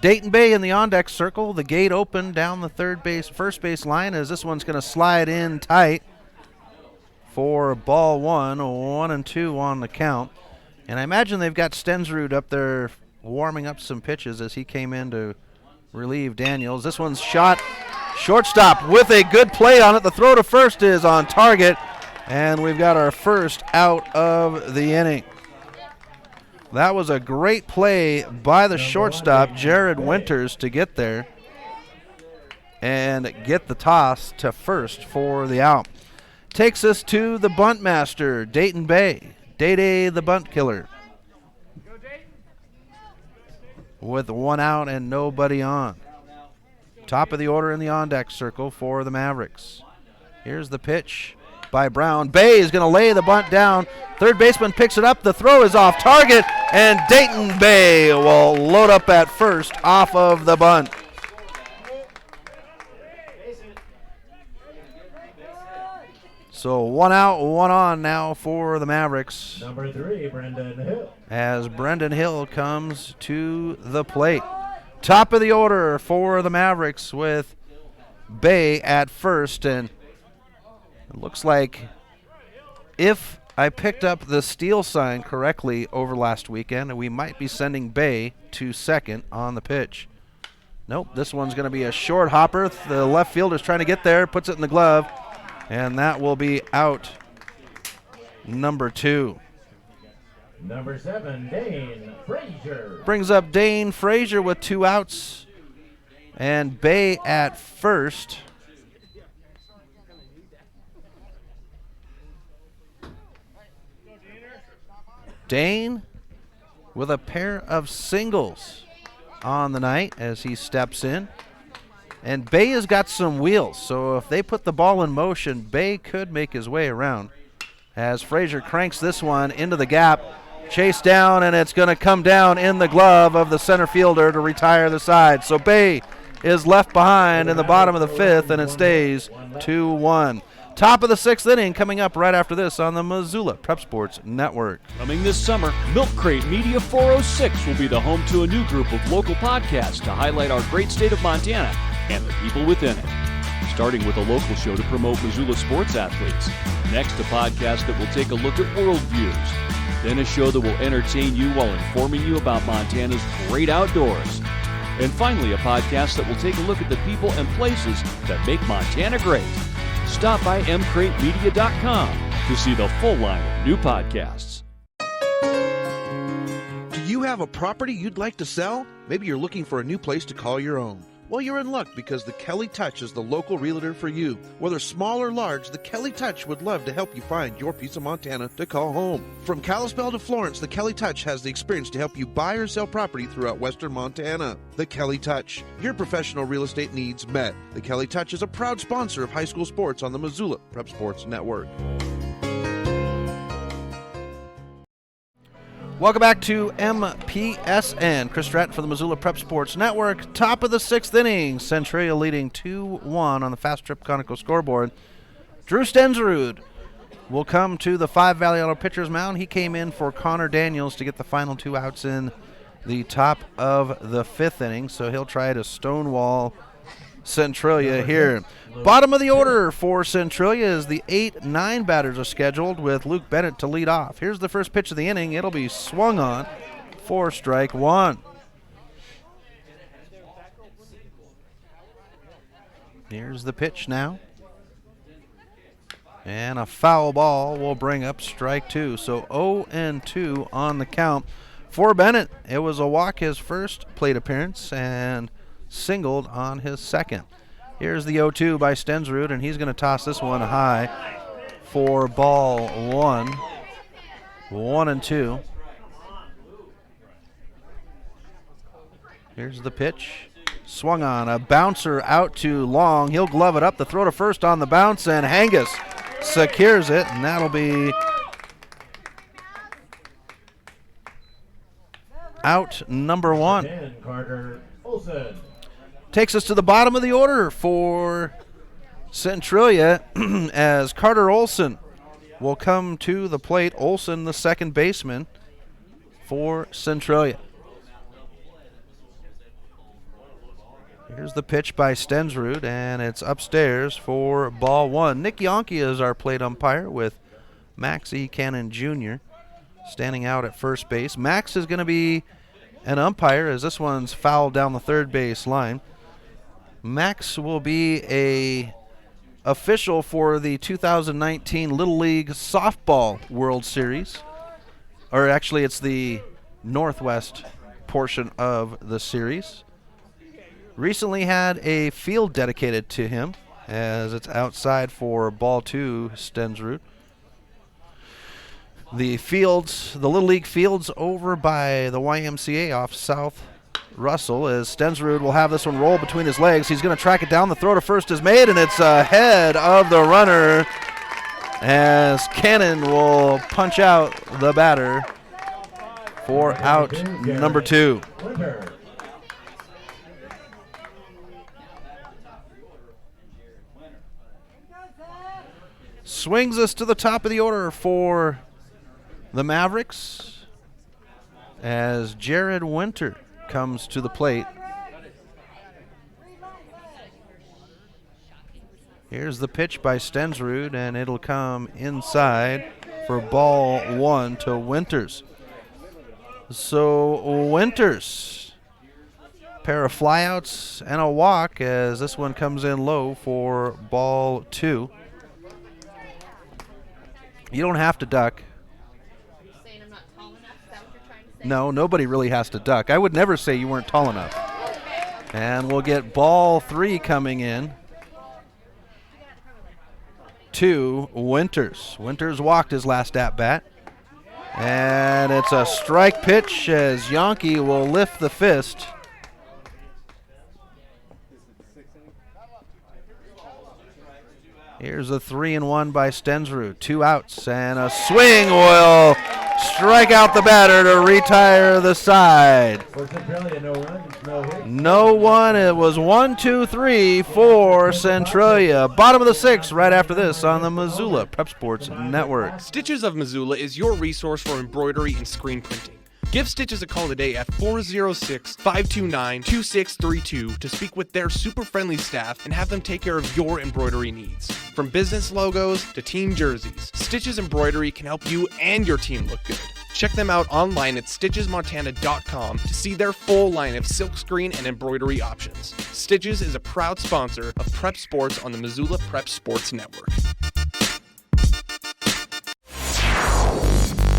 Dayton Bay in the on-deck circle. The gate open down the first base line as this one's going to slide in tight for ball one. 1-2 on the count. And I imagine they've got Stensrud up there warming up some pitches as he came in to relieve Daniels. This one's shot shortstop with a good play on it. The throw to first is on target, and we've got our first out of the inning. That was a great play by the shortstop, Jared Winters, to get there and get the toss to first for the out. Takes us to the bunt master, Dayton Bay. Day the bunt killer. With one out and nobody on. Top of the order in the on-deck circle for the Mavericks. Here's the pitch by Brown. Bay is going to lay the bunt down. Third baseman picks it up. The throw is off target, and Dayton Bay will load up at first off of the bunt. So one out, one on now for the Mavericks. Number 3, Brendan Hill. As Brendan Hill comes to the plate. Top of the order for the Mavericks with Bay at first, and it looks like if I picked up the steal sign correctly over last weekend, we might be sending Bay to second on the pitch. Nope, this one's going to be a short hopper. The left fielder's trying to get there, puts it in the glove, and that will be out number 2. Number 7, Dane Frazier. Brings up Dane Frazier with 2 outs, and Bay at first. Dane with a pair of singles on the night as he steps in. And Bay has got some wheels, so if they put the ball in motion, Bay could make his way around. As Frazier cranks this one into the gap, chase down, and it's going to come down in the glove of the center fielder to retire the side. So Bay is left behind in the bottom of the 5th, and it stays 2-1. Top of the 6th inning coming up right after this on the Missoula Prep Sports Network. Coming this summer, Milk Crate Media 406 will be the home to a new group of local podcasts to highlight our great state of Montana and the people within it. Starting with a local show to promote Missoula sports athletes. Next, a podcast that will take a look at worldviews. Then a show that will entertain you while informing you about Montana's great outdoors. And finally, a podcast that will take a look at the people and places that make Montana great. Stop by mcratemedia.com to see the full line of new podcasts. Do you have a property you'd like to sell? Maybe you're looking for a new place to call your own. Well, you're in luck because the Kelly Touch is the local realtor for you. Whether small or large, the Kelly Touch would love to help you find your piece of Montana to call home. From Kalispell to Florence, the Kelly Touch has the experience to help you buy or sell property throughout western Montana. The Kelly Touch, your professional real estate needs met. The Kelly Touch is a proud sponsor of high school sports on the Missoula Prep Sports Network. Welcome back to MPSN. Chris Stratton for the Missoula Prep Sports Network. Top of the 6th inning. Centralia leading 2-1 on the Fast Trip Conoco scoreboard. Drew Stensrud will come to the 5 Valley Auto pitcher's mound. He came in for Connor Daniels to get the final 2 outs in the top of the 5th inning, so he'll try to stonewall Centralia here. Bottom of the order for Centralia is the 8-9 batters are scheduled with Luke Bennett to lead off. Here's the first pitch of the inning. It'll be swung on for strike 1. Here's the pitch now. And a foul ball will bring up strike 2. So 0-2 on the count for Bennett. It was a walk his first plate appearance and singled on his second. Here's the 0-2 by Stensrud, and he's going to toss this one high for ball 1. 1-2. Here's the pitch. Swung on, a bouncer out to Long. He'll glove it up. The throw to first on the bounce, and Hangus secures it, and that'll be out number 1. 10, Carter Olson. Takes us to the bottom of the order for Centralia as Carter Olson will come to the plate. Olson, the second baseman for Centralia. Here's the pitch by Stensrud, and it's upstairs for ball 1. Nick Yonke is our plate umpire with Max E. Cannon Jr. standing out at first base. Max is going to be an umpire as this one's fouled down the third base line. Max will be a official for the 2019 Little League Softball World Series. Or actually, it's the Northwest portion of the series. Recently had a field dedicated to him as it's outside for ball 2, Stensrud. The fields, the Little League fields over by the YMCA off South Russell, as Stensrud will have this one roll between his legs. He's going to track it down. The throw to first is made, and it's ahead of the runner as Cannon will punch out the batter for out number 2. Swings us to the top of the order for the Mavericks as Jared Winter comes to the plate. Here's the pitch by Stensrud, and it'll come inside for ball 1 to Winters. So Winters, pair of flyouts and a walk as this one comes in low for ball 2. You don't have to duck. No, nobody really has to duck. I would never say you weren't tall enough. And we'll get ball 3 coming in to Winters. Winters walked his last at-bat. And it's a strike pitch as Yonke will lift the fist. Here's a 3-1 by Stensrud. 2 outs, and a swing will strike out the batter to retire the side. For Centralia, no run, no hit. No one. It was 1, 2, 3 for Centralia. Bottom of the 6th right after this on the Missoula Prep Sports Network. Stitches of Missoula is your resource for embroidery and screen printing. Give Stitches a call today at 406-529-2632 to speak with their super friendly staff and have them take care of your embroidery needs. From business logos to team jerseys, Stitches Embroidery can help you and your team look good. Check them out online at stitchesmontana.com to see their full line of silkscreen and embroidery options. Stitches is a proud sponsor of Prep Sports on the Missoula Prep Sports Network.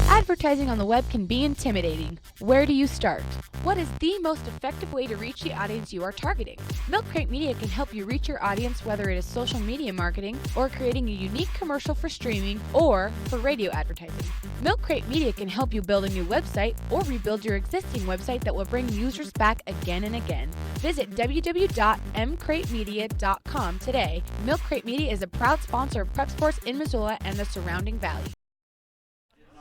Advertising on the web can be intimidating. Where do you start? What is the most effective way to reach the audience you are targeting? Milk Crate Media can help you reach your audience, whether it is social media marketing or creating a unique commercial for streaming or for radio advertising. Milk Crate Media can help you build a new website or rebuild your existing website that will bring users back again and again. Visit www.mcratemedia.com today. Milk Crate Media is a proud sponsor of Prep Sports in Missoula and the surrounding valley.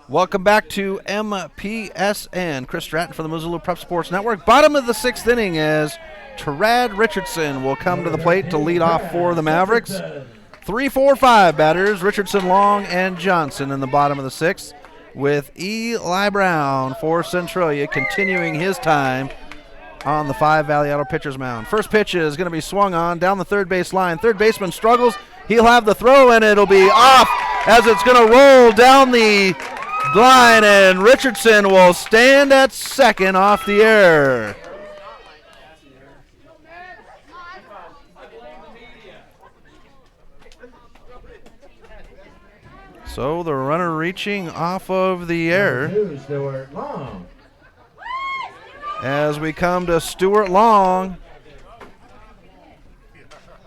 Welcome back to MPSN. Chris Stratton for the Missoula Prep Sports Network. Bottom of the 6th inning as Terad Richardson will come to the plate to lead off for the Mavericks. 3, 4, 5 batters, Richardson, Long, and Johnson in the bottom of the 6th, with Eli Brown for Centralia continuing his time on the 5 Valley Auto pitcher's mound. First pitch is going to be swung on down the third base line. Third baseman struggles. He'll have the throw, and it'll be off as it's going to roll down the line, and Richardson will stand at second off the air. So the runner reaching off of the air as we come to Stuart Long.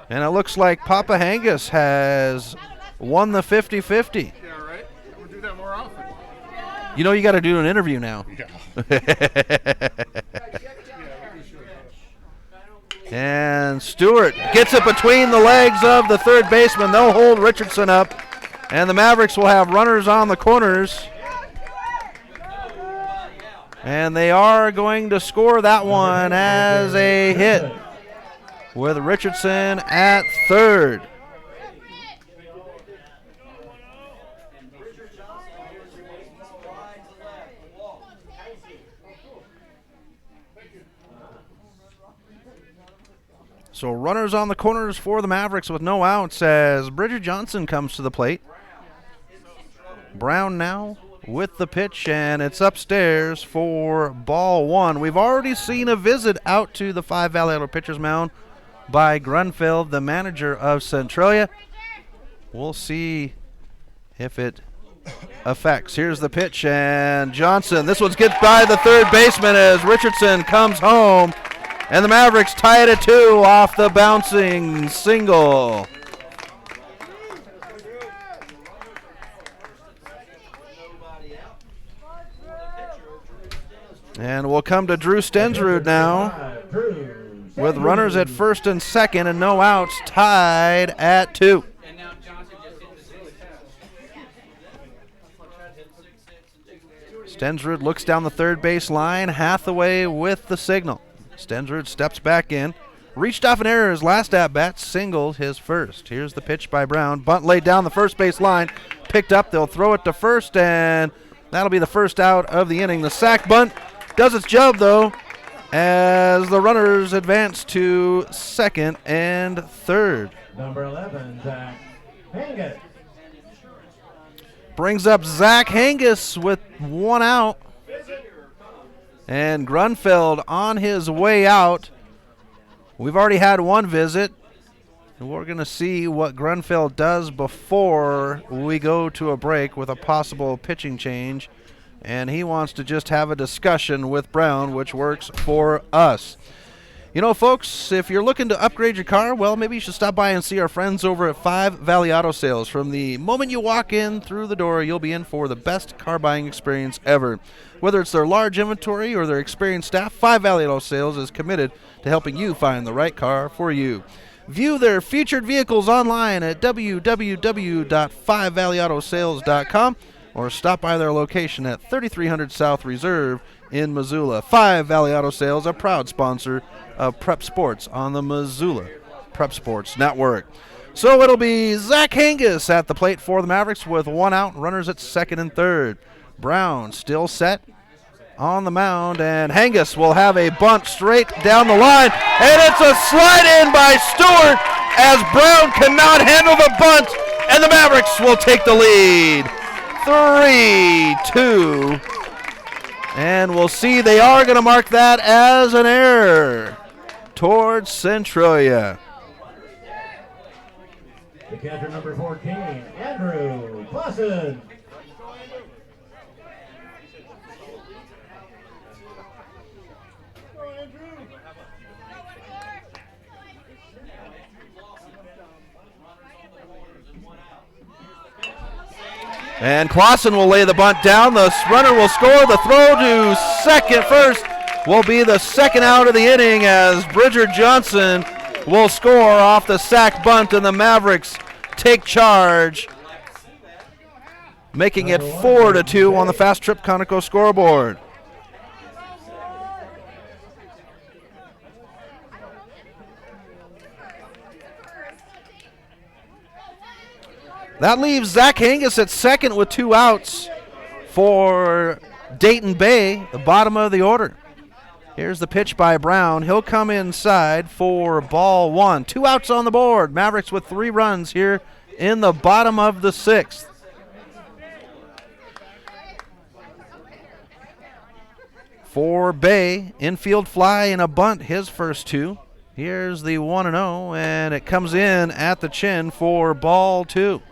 And it looks like Papa Hangus has won the 50-50. Yeah, right? We'll do that more often. You know you got to do an interview now. Yeah. And Stewart gets it between the legs of the third baseman. They'll hold Richardson up. And the Mavericks will have runners on the corners. And they are going to score that one as a hit with Richardson at third. So runners on the corners for the Mavericks with no outs as Bridger Johnson comes to the plate. Brown now with the pitch, and it's upstairs for ball one. We've already seen a visit out to the Five Valley Idol pitcher's mound by Grunfeld, the manager of Centralia. We'll see if it affects. Here's the pitch, and Johnson. This one gets by the third baseman as Richardson comes home. And the Mavericks tie it at 2 off the bouncing single. And we'll come to Drew Stensrud now with runners at first and second and no outs, tied at 2. Stensrud looks down the third base line, Hathaway with the signal. Stensrud steps back in, reached off an error his last at-bat, singled his first. Here's the pitch by Brown. Bunt laid down the first base line, picked up. They'll throw it to first, and that'll be the first out of the inning. The sac bunt does its job, though, as the runners advance to second and third. Number 11, Zach Hangus. Brings up Zach Hangus with one out. And Grunfeld on his way out. We've already had one visit. And we're going to see what Grunfeld does before we go to a break with a possible pitching change. And he wants to just have a discussion with Brown, which works for us. You know, folks, if you're looking to upgrade your car, well, maybe you should stop by and see our friends over at Five Valley Auto Sales. From the moment you walk in through the door, you'll be in for the best car buying experience ever. Whether it's their large inventory or their experienced staff, Five Valley Auto Sales is committed to helping you find the right car for you. View their featured vehicles online at www.5valleyautosales.com or stop by their location at 3300 South Reserve in Missoula. Five Valley Auto Sales, a proud sponsor of Prep Sports on the Missoula Prep Sports Network. So it'll be Zach Hangus at the plate for the Mavericks with one out, runners at second and third. Brown still set on the mound, and Hangus will have a bunt straight down the line, and it's a slide in by Stewart as Brown cannot handle the bunt, and the Mavericks will take the lead 3-2. And we'll see they are going to mark that as an error towards Centralia. The catcher, number 14, Andrew Clausen. And Clausen will lay the bunt down. The runner will score. The throw to second first will be the second out of the inning as Bridger Johnson will score off the sac bunt, and the Mavericks take charge, making it 4-2 on the Fast Trip Conoco scoreboard. That leaves Zach Hangus at second with two outs for Dayton Bay, the bottom of the order. Here's the pitch by Brown. He'll come inside for ball one. 2 outs on the board. Mavericks with 3 runs here in the bottom of the 6th. For Bay, infield fly and a bunt, his first 2. Here's the 1-0, and it comes in at the chin for ball 2.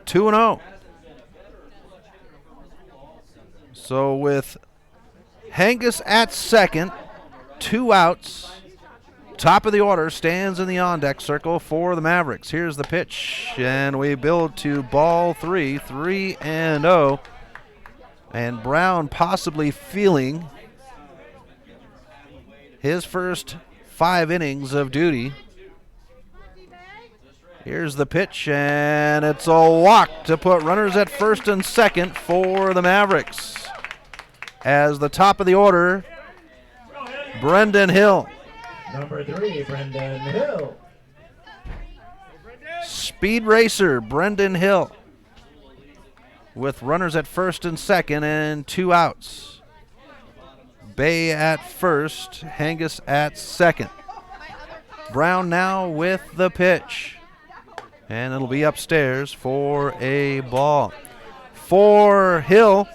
2-0. So with Hangus at second, 2 outs, top of the order stands in the on-deck circle for the Mavericks. Here's the pitch, and we build to ball 3, 3-0. And Brown possibly feeling his first 5 innings of duty. Here's the pitch, and it's a walk to put runners at first and second for the Mavericks. As the top of the order, Brendan Hill. Number 3, Brendan Hill. Speed racer, Brendan Hill, with runners at first and second and 2 outs. Bay at first, Hangus at second. Brown now with the pitch. And it'll be upstairs for a ball. For Hill,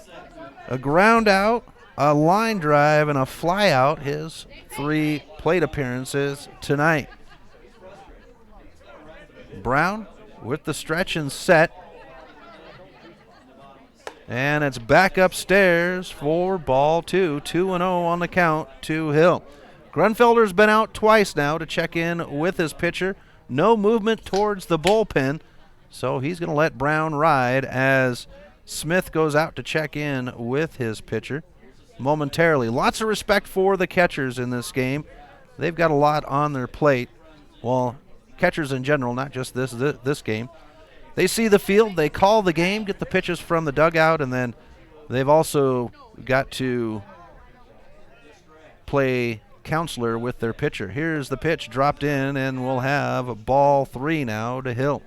a ground out, a line drive, and a fly out, his 3 plate appearances tonight. Brown with the stretch and set. And it's back upstairs for ball 2. 2-0 on the count to Hill. Grunfelder's been out twice now to check in with his pitcher. No movement towards the bullpen, so he's going to let Brown ride as Smith goes out to check in with his pitcher momentarily. Lots of respect for the catchers in this game. They've got a lot on their plate. Well, catchers in general, not just this game. They see the field, they call the game, get the pitches from the dugout, and then they've also got to play counselor with their pitcher. Here's the pitch dropped in, and we'll have ball 3 now to Hill.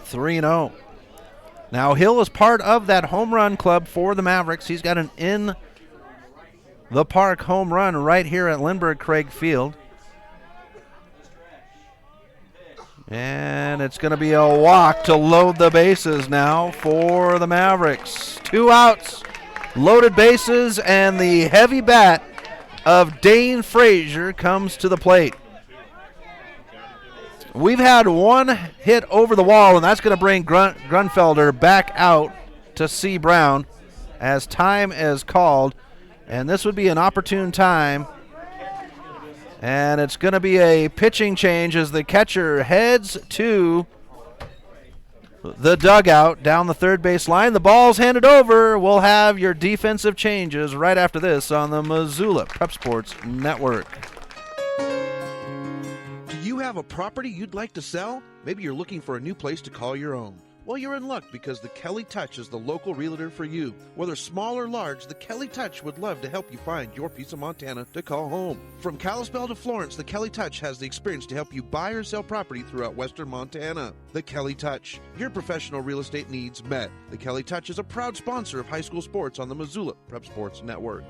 3-0. Now Hill is part of that home run club for the Mavericks. He's got an in the park home run right here at Lindbergh Craig Field. And it's going to be a walk to load the bases now for the Mavericks. 2 outs. Loaded bases, and the heavy bat of Dane Frazier comes to the plate. We've had 1 hit over the wall, and that's going to bring Grunfelder back out to see Brown as time is called. And this would be an opportune time. And it's going to be a pitching change as the catcher heads to the dugout down the third base line. The ball's handed over. We'll have your defensive changes right after this on the Missoula Prep Sports Network. Do you have a property you'd like to sell? Maybe you're looking for a new place to call your own. Well, you're in luck because the Kelly Touch is the local realtor for you. Whether small or large, the Kelly Touch would love to help you find your piece of Montana to call home. From Kalispell to Florence, the Kelly Touch has the experience to help you buy or sell property throughout western Montana. The Kelly Touch, your professional real estate needs met. The Kelly Touch is a proud sponsor of high school sports on the Missoula Prep Sports Network.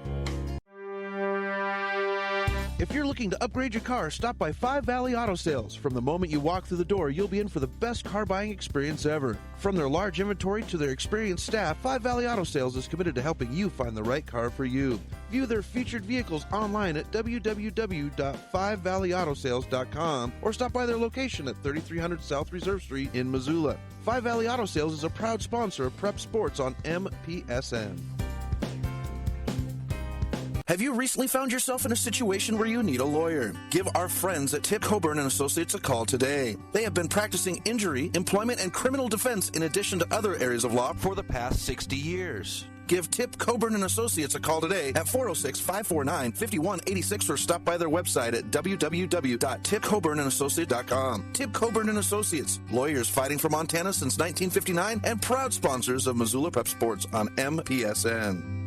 If you're looking to upgrade your car, stop by 5 Valley Auto Sales. From the moment you walk through the door, you'll be in for the best car buying experience ever. From their large inventory to their experienced staff, 5 Valley Auto Sales is committed to helping you find the right car for you. View their featured vehicles online at www.5valleyautosales.com or stop by their location at 3300 South Reserve Street in Missoula. 5 Valley Auto Sales is a proud sponsor of Prep Sports on MPSN. Have you recently found yourself in a situation where you need a lawyer? Give our friends at Tip Coburn & Associates a call today. They have been practicing injury, employment, and criminal defense in addition to other areas of law for the past 60 years. Give Tip Coburn & Associates a call today at 406-549-5186 or stop by their website at www.tipcoburnandassociates.com. Tip Coburn & Associates, lawyers fighting for Montana since 1959 and proud sponsors of Missoula Prep Sports on MPSN.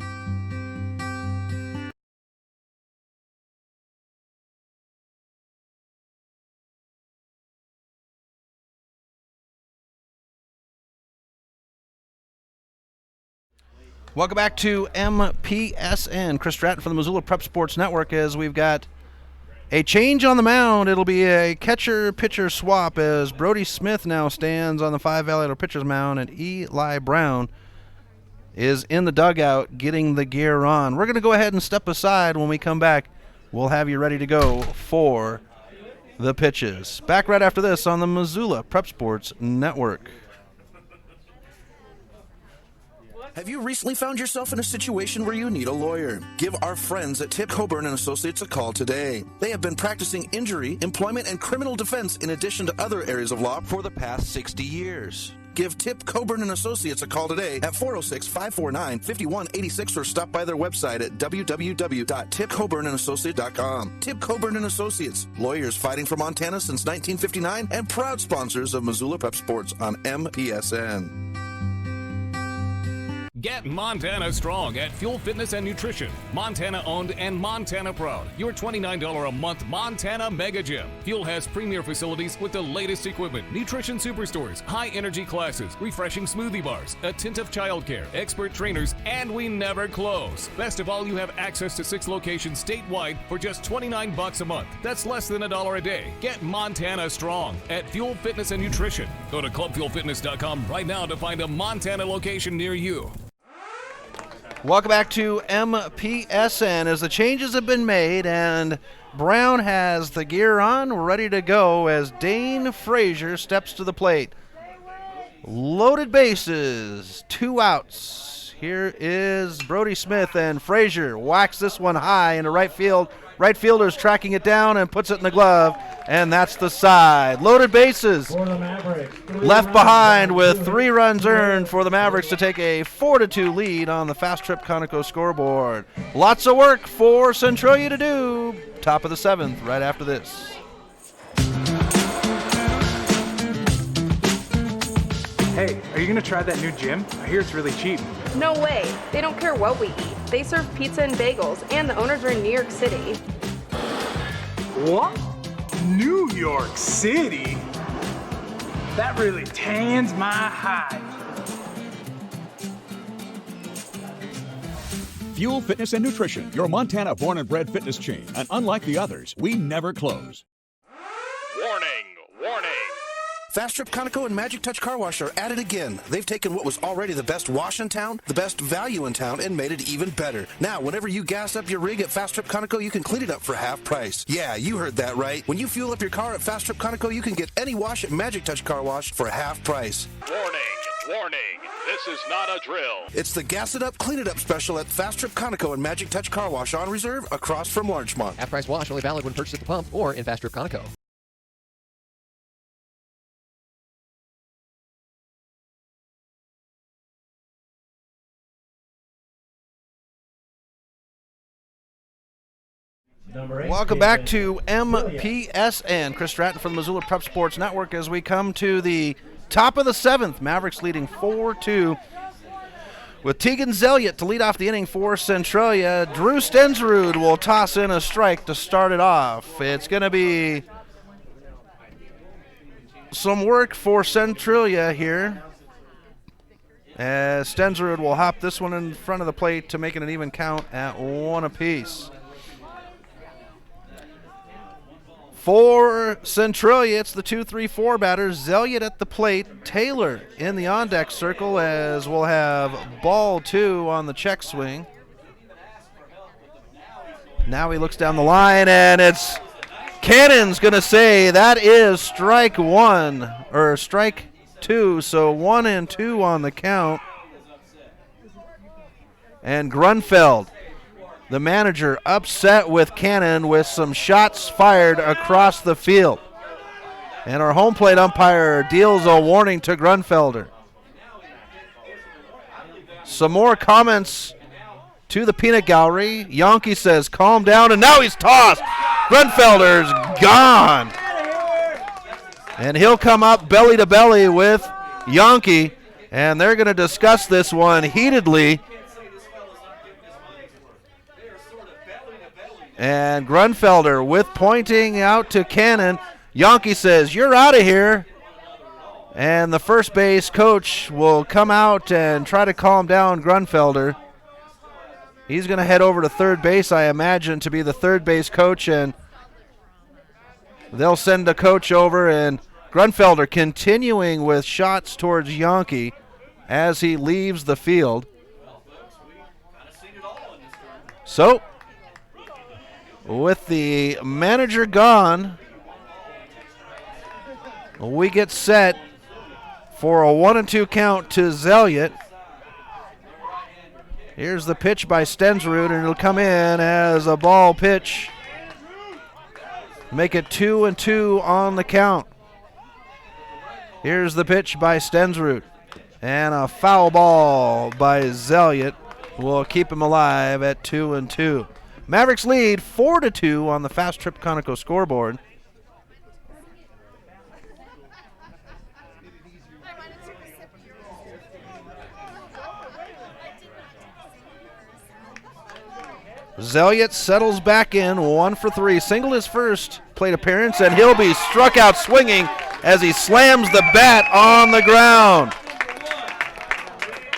Welcome back to MPSN. Chris Stratton from the Missoula Prep Sports Network as we've got a change on the mound. It'll be a catcher-pitcher swap as Brody Smith now stands on the 5 Valley Auto pitcher's mound and Eli Brown is in the dugout getting the gear on. We're going to go ahead and step aside. When we come back, we'll have you ready to go for the pitches. Back right after this on the Missoula Prep Sports Network. Have you recently found yourself in a situation where you need a lawyer? Give our friends at Tip Coburn & Associates a call today. They have been practicing injury, employment, and criminal defense in addition to other areas of law for the past 60 years. Give Tip Coburn & Associates a call today at 406-549-5186 or stop by their website at www.tipcoburnandassociates.com. Tip Coburn & Associates, lawyers fighting for Montana since 1959 and proud sponsors of Missoula Prep Sports on MPSN. Get Montana strong at Fuel Fitness and Nutrition. Montana owned and Montana proud. Your $29 a month Montana Mega Gym. Fuel has premier facilities with the latest equipment, nutrition superstores, high energy classes, refreshing smoothie bars, attentive childcare, expert trainers, and we never close. Best of all, you have access to 6 locations statewide for just $29 a month. That's less than $1 a day. Get Montana strong at Fuel Fitness and Nutrition. Go to clubfuelfitness.com right now to find a Montana location near you. Welcome back to MPSN as the changes have been made and Brown has the gear on, ready to go as Dane Frazier steps to the plate. Loaded bases, 2 outs. Here is Brody Smith and Frazier whacks this one high into right field. Right fielder's tracking it down and puts it in the glove, and that's the side. Loaded bases. For the Mavericks, left behind with 3 runs earned for the Mavericks to take a 4-2 lead on the Fast Trip Conoco scoreboard. Lots of work for Centralia to do. Top of the 7th right after this. Hey, are you going to try that new gym? I hear it's really cheap. No way. They don't care what we eat. They serve pizza and bagels, and the owners are in New York City. What? New York City? That really tans my hide. Fuel Fitness and Nutrition, your Montana born and bred fitness chain. And unlike the others, we never close. Warning, warning. Fast Trip Conoco and Magic Touch Car Wash are at it again. They've taken what was already the best wash in town, the best value in town, and made it even better. Now, whenever you gas up your rig at Fast Trip Conoco, you can clean it up for half price. Yeah, you heard that right. When you fuel up your car at Fast Trip Conoco, you can get any wash at Magic Touch Car Wash for half price. Warning, warning. This is not a drill. It's the Gas It Up, Clean It Up special at Fast Trip Conoco and Magic Touch Car Wash on reserve across from Larchmont. Half-price wash only valid when purchased at the pump or in Fast Trip Conoco. Welcome back to MPSN. Chris Stratton from the Missoula Prep Sports Network as we come to the top of the 7th. Mavericks leading 4-2 with Tegan Zelliot to lead off the inning for Centralia. Drew Stensrud will toss in a strike to start it off. It's going to be some work for Centralia here as Stensrud will hop this one in front of the plate to make it an even count at 1 apiece. For Centralia, it's the 2-3-4 batters. Zelliot at the plate. Taylor in the on-deck circle as we'll have ball 2 on the check swing. Now he looks down the line, and it's Cannon's going to say that is strike 1, or strike 2, so 1 and 2 on the count. And Grunfeld, the manager, upset with Cannon with some shots fired across the field. And our home plate umpire deals a warning to Grunfelder. Some more comments to the peanut gallery. Yonke says, calm down, and now he's tossed. Grunfelder's gone. And he'll come up belly to belly with Yonke, and they're going to discuss this one heatedly. And Grunfelder with pointing out to Cannon. Yonke says, you're out of here. And the first base coach will come out and try to calm down Grunfelder. He's going to head over to third base, I imagine, to be the third base coach. And they'll send a coach over. And Grunfelder continuing with shots towards Yonke as he leaves the field. So, with the manager gone, we get set for a 1-2 count to Zelliot. Here's the pitch by Stensrud, and it'll come in as a ball pitch. Make it 2-2 on the count. Here's the pitch by Stensrud. And a foul ball by Zeliot will keep him alive at 2-2. Mavericks lead 4-2 on the Fast Trip Conoco scoreboard. Zeliot settles back in, 1 for 3. Singled his first plate appearance, and he'll be struck out swinging as he slams the bat on the ground.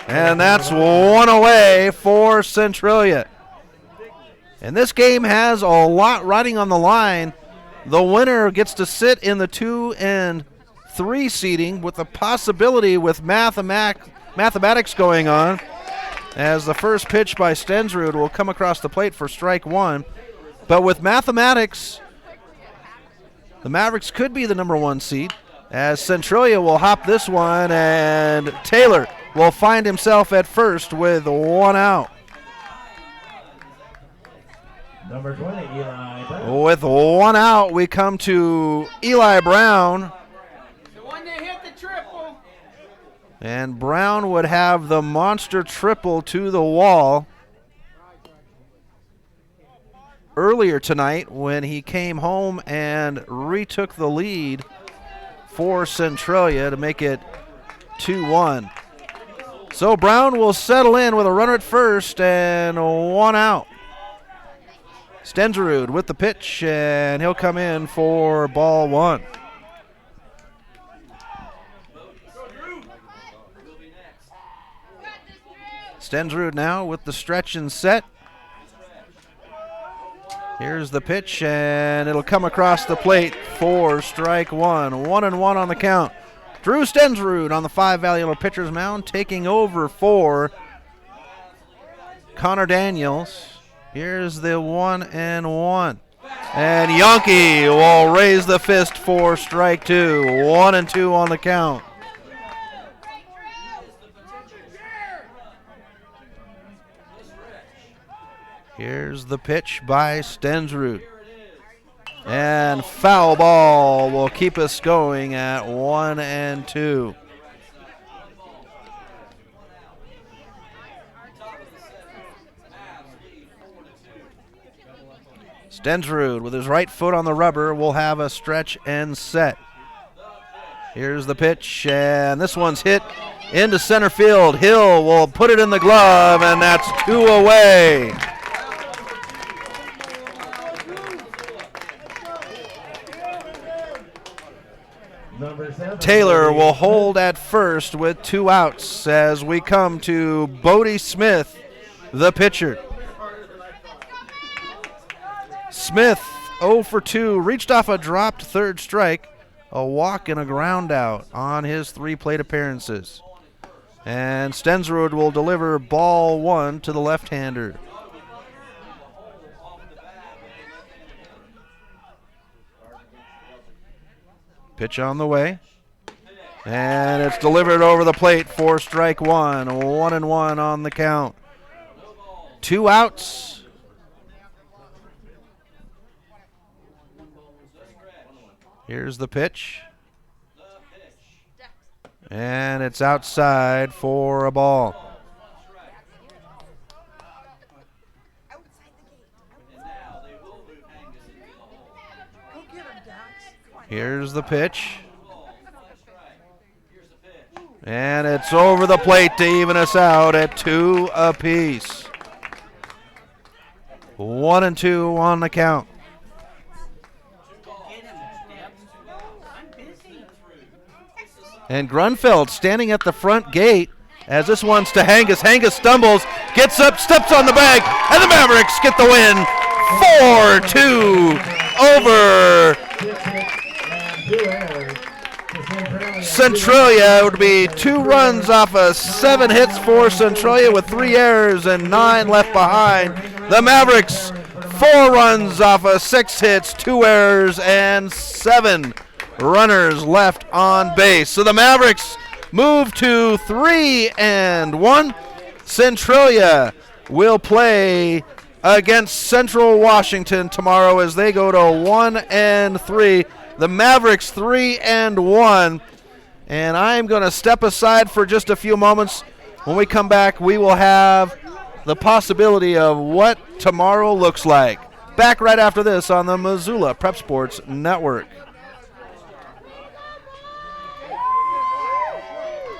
And that's 1 away for Centralia. And this game has a lot riding on the line. The winner gets to sit in the 2 and 3 seating with the possibility with mathematics going on, as the first pitch by Stensrud will come across the plate for strike 1. But with mathematics, the Mavericks could be the number 1 seed, as Centralia will hop this one, and Taylor will find himself at first with 1 out. Number 20, Eli Brown. With 1 out, we come to Eli Brown. The one that hit the triple. And Brown would have the monster triple to the wall earlier tonight when he came home and retook the lead for Centralia to make it 2-1. So Brown will settle in with a runner at first and 1 out. Stensrud with the pitch, and he'll come in for ball 1. Stensrud now with the stretch and set. Here's the pitch, and it'll come across the plate for strike 1. 1-1 on the count. Drew Stensrud on the 5 Valley pitcher's mound, taking over for Connor Daniels. Here's the 1-1. And Yonke will raise the fist for strike 2. 1-2 on the count. Here's the pitch by Stensrud. And foul ball will keep us going at 1-2. Stensrud with his right foot on the rubber will have a stretch and set. Here's the pitch, and this one's hit into center field. Hill will put it in the glove, and that's 2 away. Taylor will hold at first with 2 outs as we come to Bodie Smith, the pitcher. Smith, 0 for 2, reached off a dropped third strike, a walk and a ground out on his 3 plate appearances. And Stensrud will deliver ball 1 to the left-hander. Pitch on the way. And it's delivered over the plate for strike 1. 1-1 on the count. 2 outs. Here's the pitch. And it's outside for a ball. Here's the pitch. And it's over the plate to even us out at 2 apiece. 1-2 on the count. And Grunfeld standing at the front gate as this one's to Hangus. Hangus stumbles, gets up, steps on the bag, and the Mavericks get the win. 4-2 over Centralia. It would be 2 runs off of 7 hits for Centralia with 3 errors and 9 left behind. The Mavericks, 4 runs off of 6 hits, 2 errors, and 7 runners left on base. So the Mavericks move to 3-1. Centralia will play against Central Washington tomorrow as they go to 1-3. The Mavericks 3-1. And I'm going to step aside for just a few moments. When we come back, we will have the possibility of what tomorrow looks like. Back right after this on the Missoula Prep Sports Network.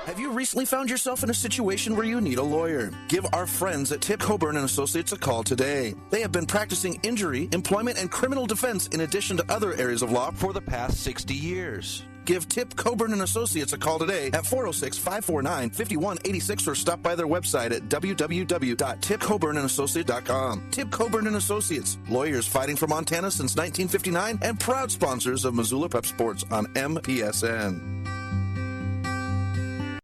Have you recently found yourself in a situation where you need a lawyer? Give our friends at Tip Coburn & Associates a call today. They have been practicing injury, employment, and criminal defense in addition to other areas of law for the past 60 years. Give Tip Coburn & Associates a call today at 406-549-5186 or stop by their website at www.tipcoburnandassociates.com. Tip Coburn & Associates, lawyers fighting for Montana since 1959 and proud sponsors of Missoula Prep Sports on MPSN.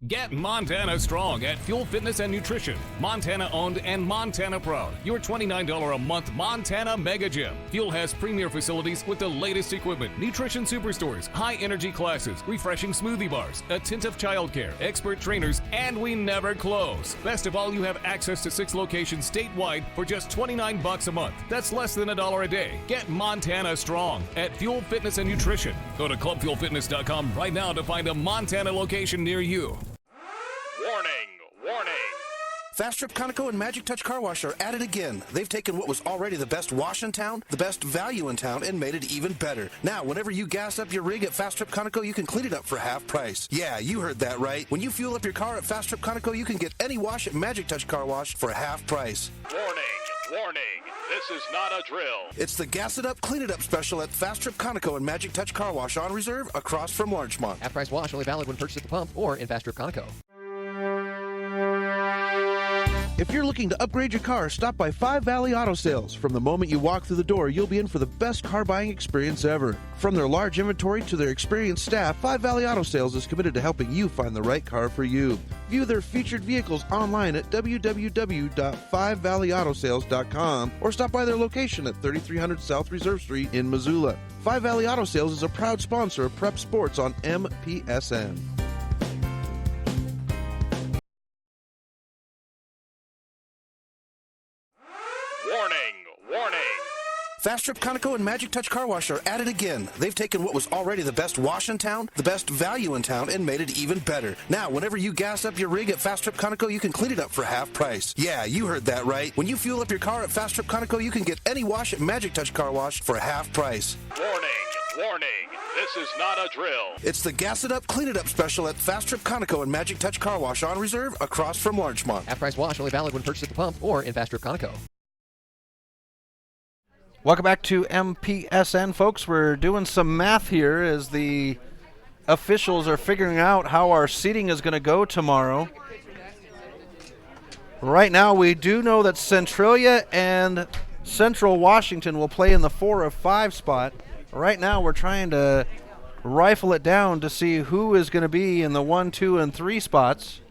Get Montana strong at Fuel Fitness and Nutrition. Montana owned and Montana proud. Your $29 a month Montana Mega Gym. Fuel has premier facilities with the latest equipment, nutrition superstores, high energy classes, refreshing smoothie bars, attentive childcare, expert trainers, and we never close. Best of all, you have access to 6 locations statewide for just $29 a month. That's less than $1 a day. Get Montana strong at Fuel Fitness and Nutrition. Go to clubfuelfitness.com right now to find a Montana location near you. Warning! Fast Trip Conoco and Magic Touch Car Wash are at it again. They've taken what was already the best wash in town, the best value in town, and made it even better. Now, whenever you gas up your rig at Fast Trip Conoco, you can clean it up for half price. Yeah, you heard that right. When you fuel up your car at Fast Trip Conoco, you can get any wash at Magic Touch Car Wash for half price. Warning! This is not a drill. It's the Gas It Up, Clean It Up special at Fast Trip Conoco and Magic Touch Car Wash on reserve across from Larchmont. Half-price wash only valid when purchased at the pump or in Fast Trip Conoco. If you're looking to upgrade your car, stop by Five Valley Auto Sales. From the moment you walk through the door, you'll be in for the best car buying experience ever. From their large inventory to their experienced staff, Five Valley Auto Sales is committed to helping you find the right car for you. View their featured vehicles online at www.5valleyautosales.com or stop by their location at 3300 South Reserve Street in Missoula. Five Valley Auto Sales is a proud sponsor of Prep Sports on MPSN. Warning! Fast Trip Conoco and Magic Touch Car Wash are at it again. They've taken what was already the best wash in town, the best value in town, and made it even better. Now, whenever you gas up your rig at Fast Trip Conoco, you can clean it up for half price. Yeah, you heard that right. When you fuel up your car at Fast Trip Conoco, you can get any wash at Magic Touch Car Wash for half price. Warning! This is not a drill. It's the Gas It Up, Clean It Up special at Fast Trip Conoco and Magic Touch Car Wash on reserve across from Larchmont. Half-price wash only valid when purchased at the pump or in Fast Trip Conoco. Welcome back to MPSN, folks. We're doing some math here as the officials are figuring out how our seating is going to go tomorrow. Right now, we do know that Centralia and Central Washington will play in the 4 of 5 spot. Right now, we're trying to rifle it down to see who is going to be in the 1, 2, and 3 spots.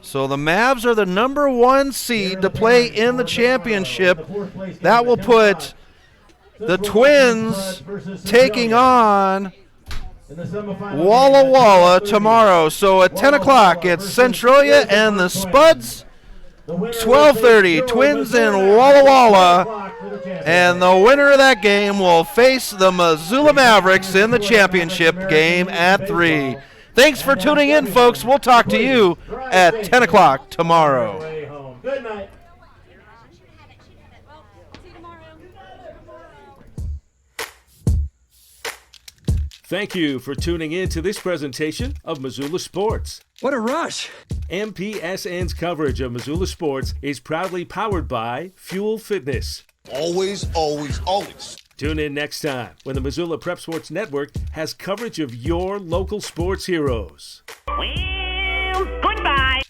So the Mavs are the number 1 seed to play in the championship. That will put the Twins taking on Walla Walla tomorrow. So at 10 o'clock, it's Centralia and the Spuds. 12:30, Twins and Walla Walla. And the winner of that game will face the Missoula Mavericks in the championship game at 3. Thanks for tuning in, folks. We'll talk to you at 10 o'clock tomorrow. Good night. Thank you for tuning in to this presentation of Missoula Sports. What a rush! MPSN's coverage of Missoula Sports is proudly powered by Fuel Fitness. Always, always, always. Tune in next time when the Missoula Prep Sports Network has coverage of your local sports heroes. Well, goodbye.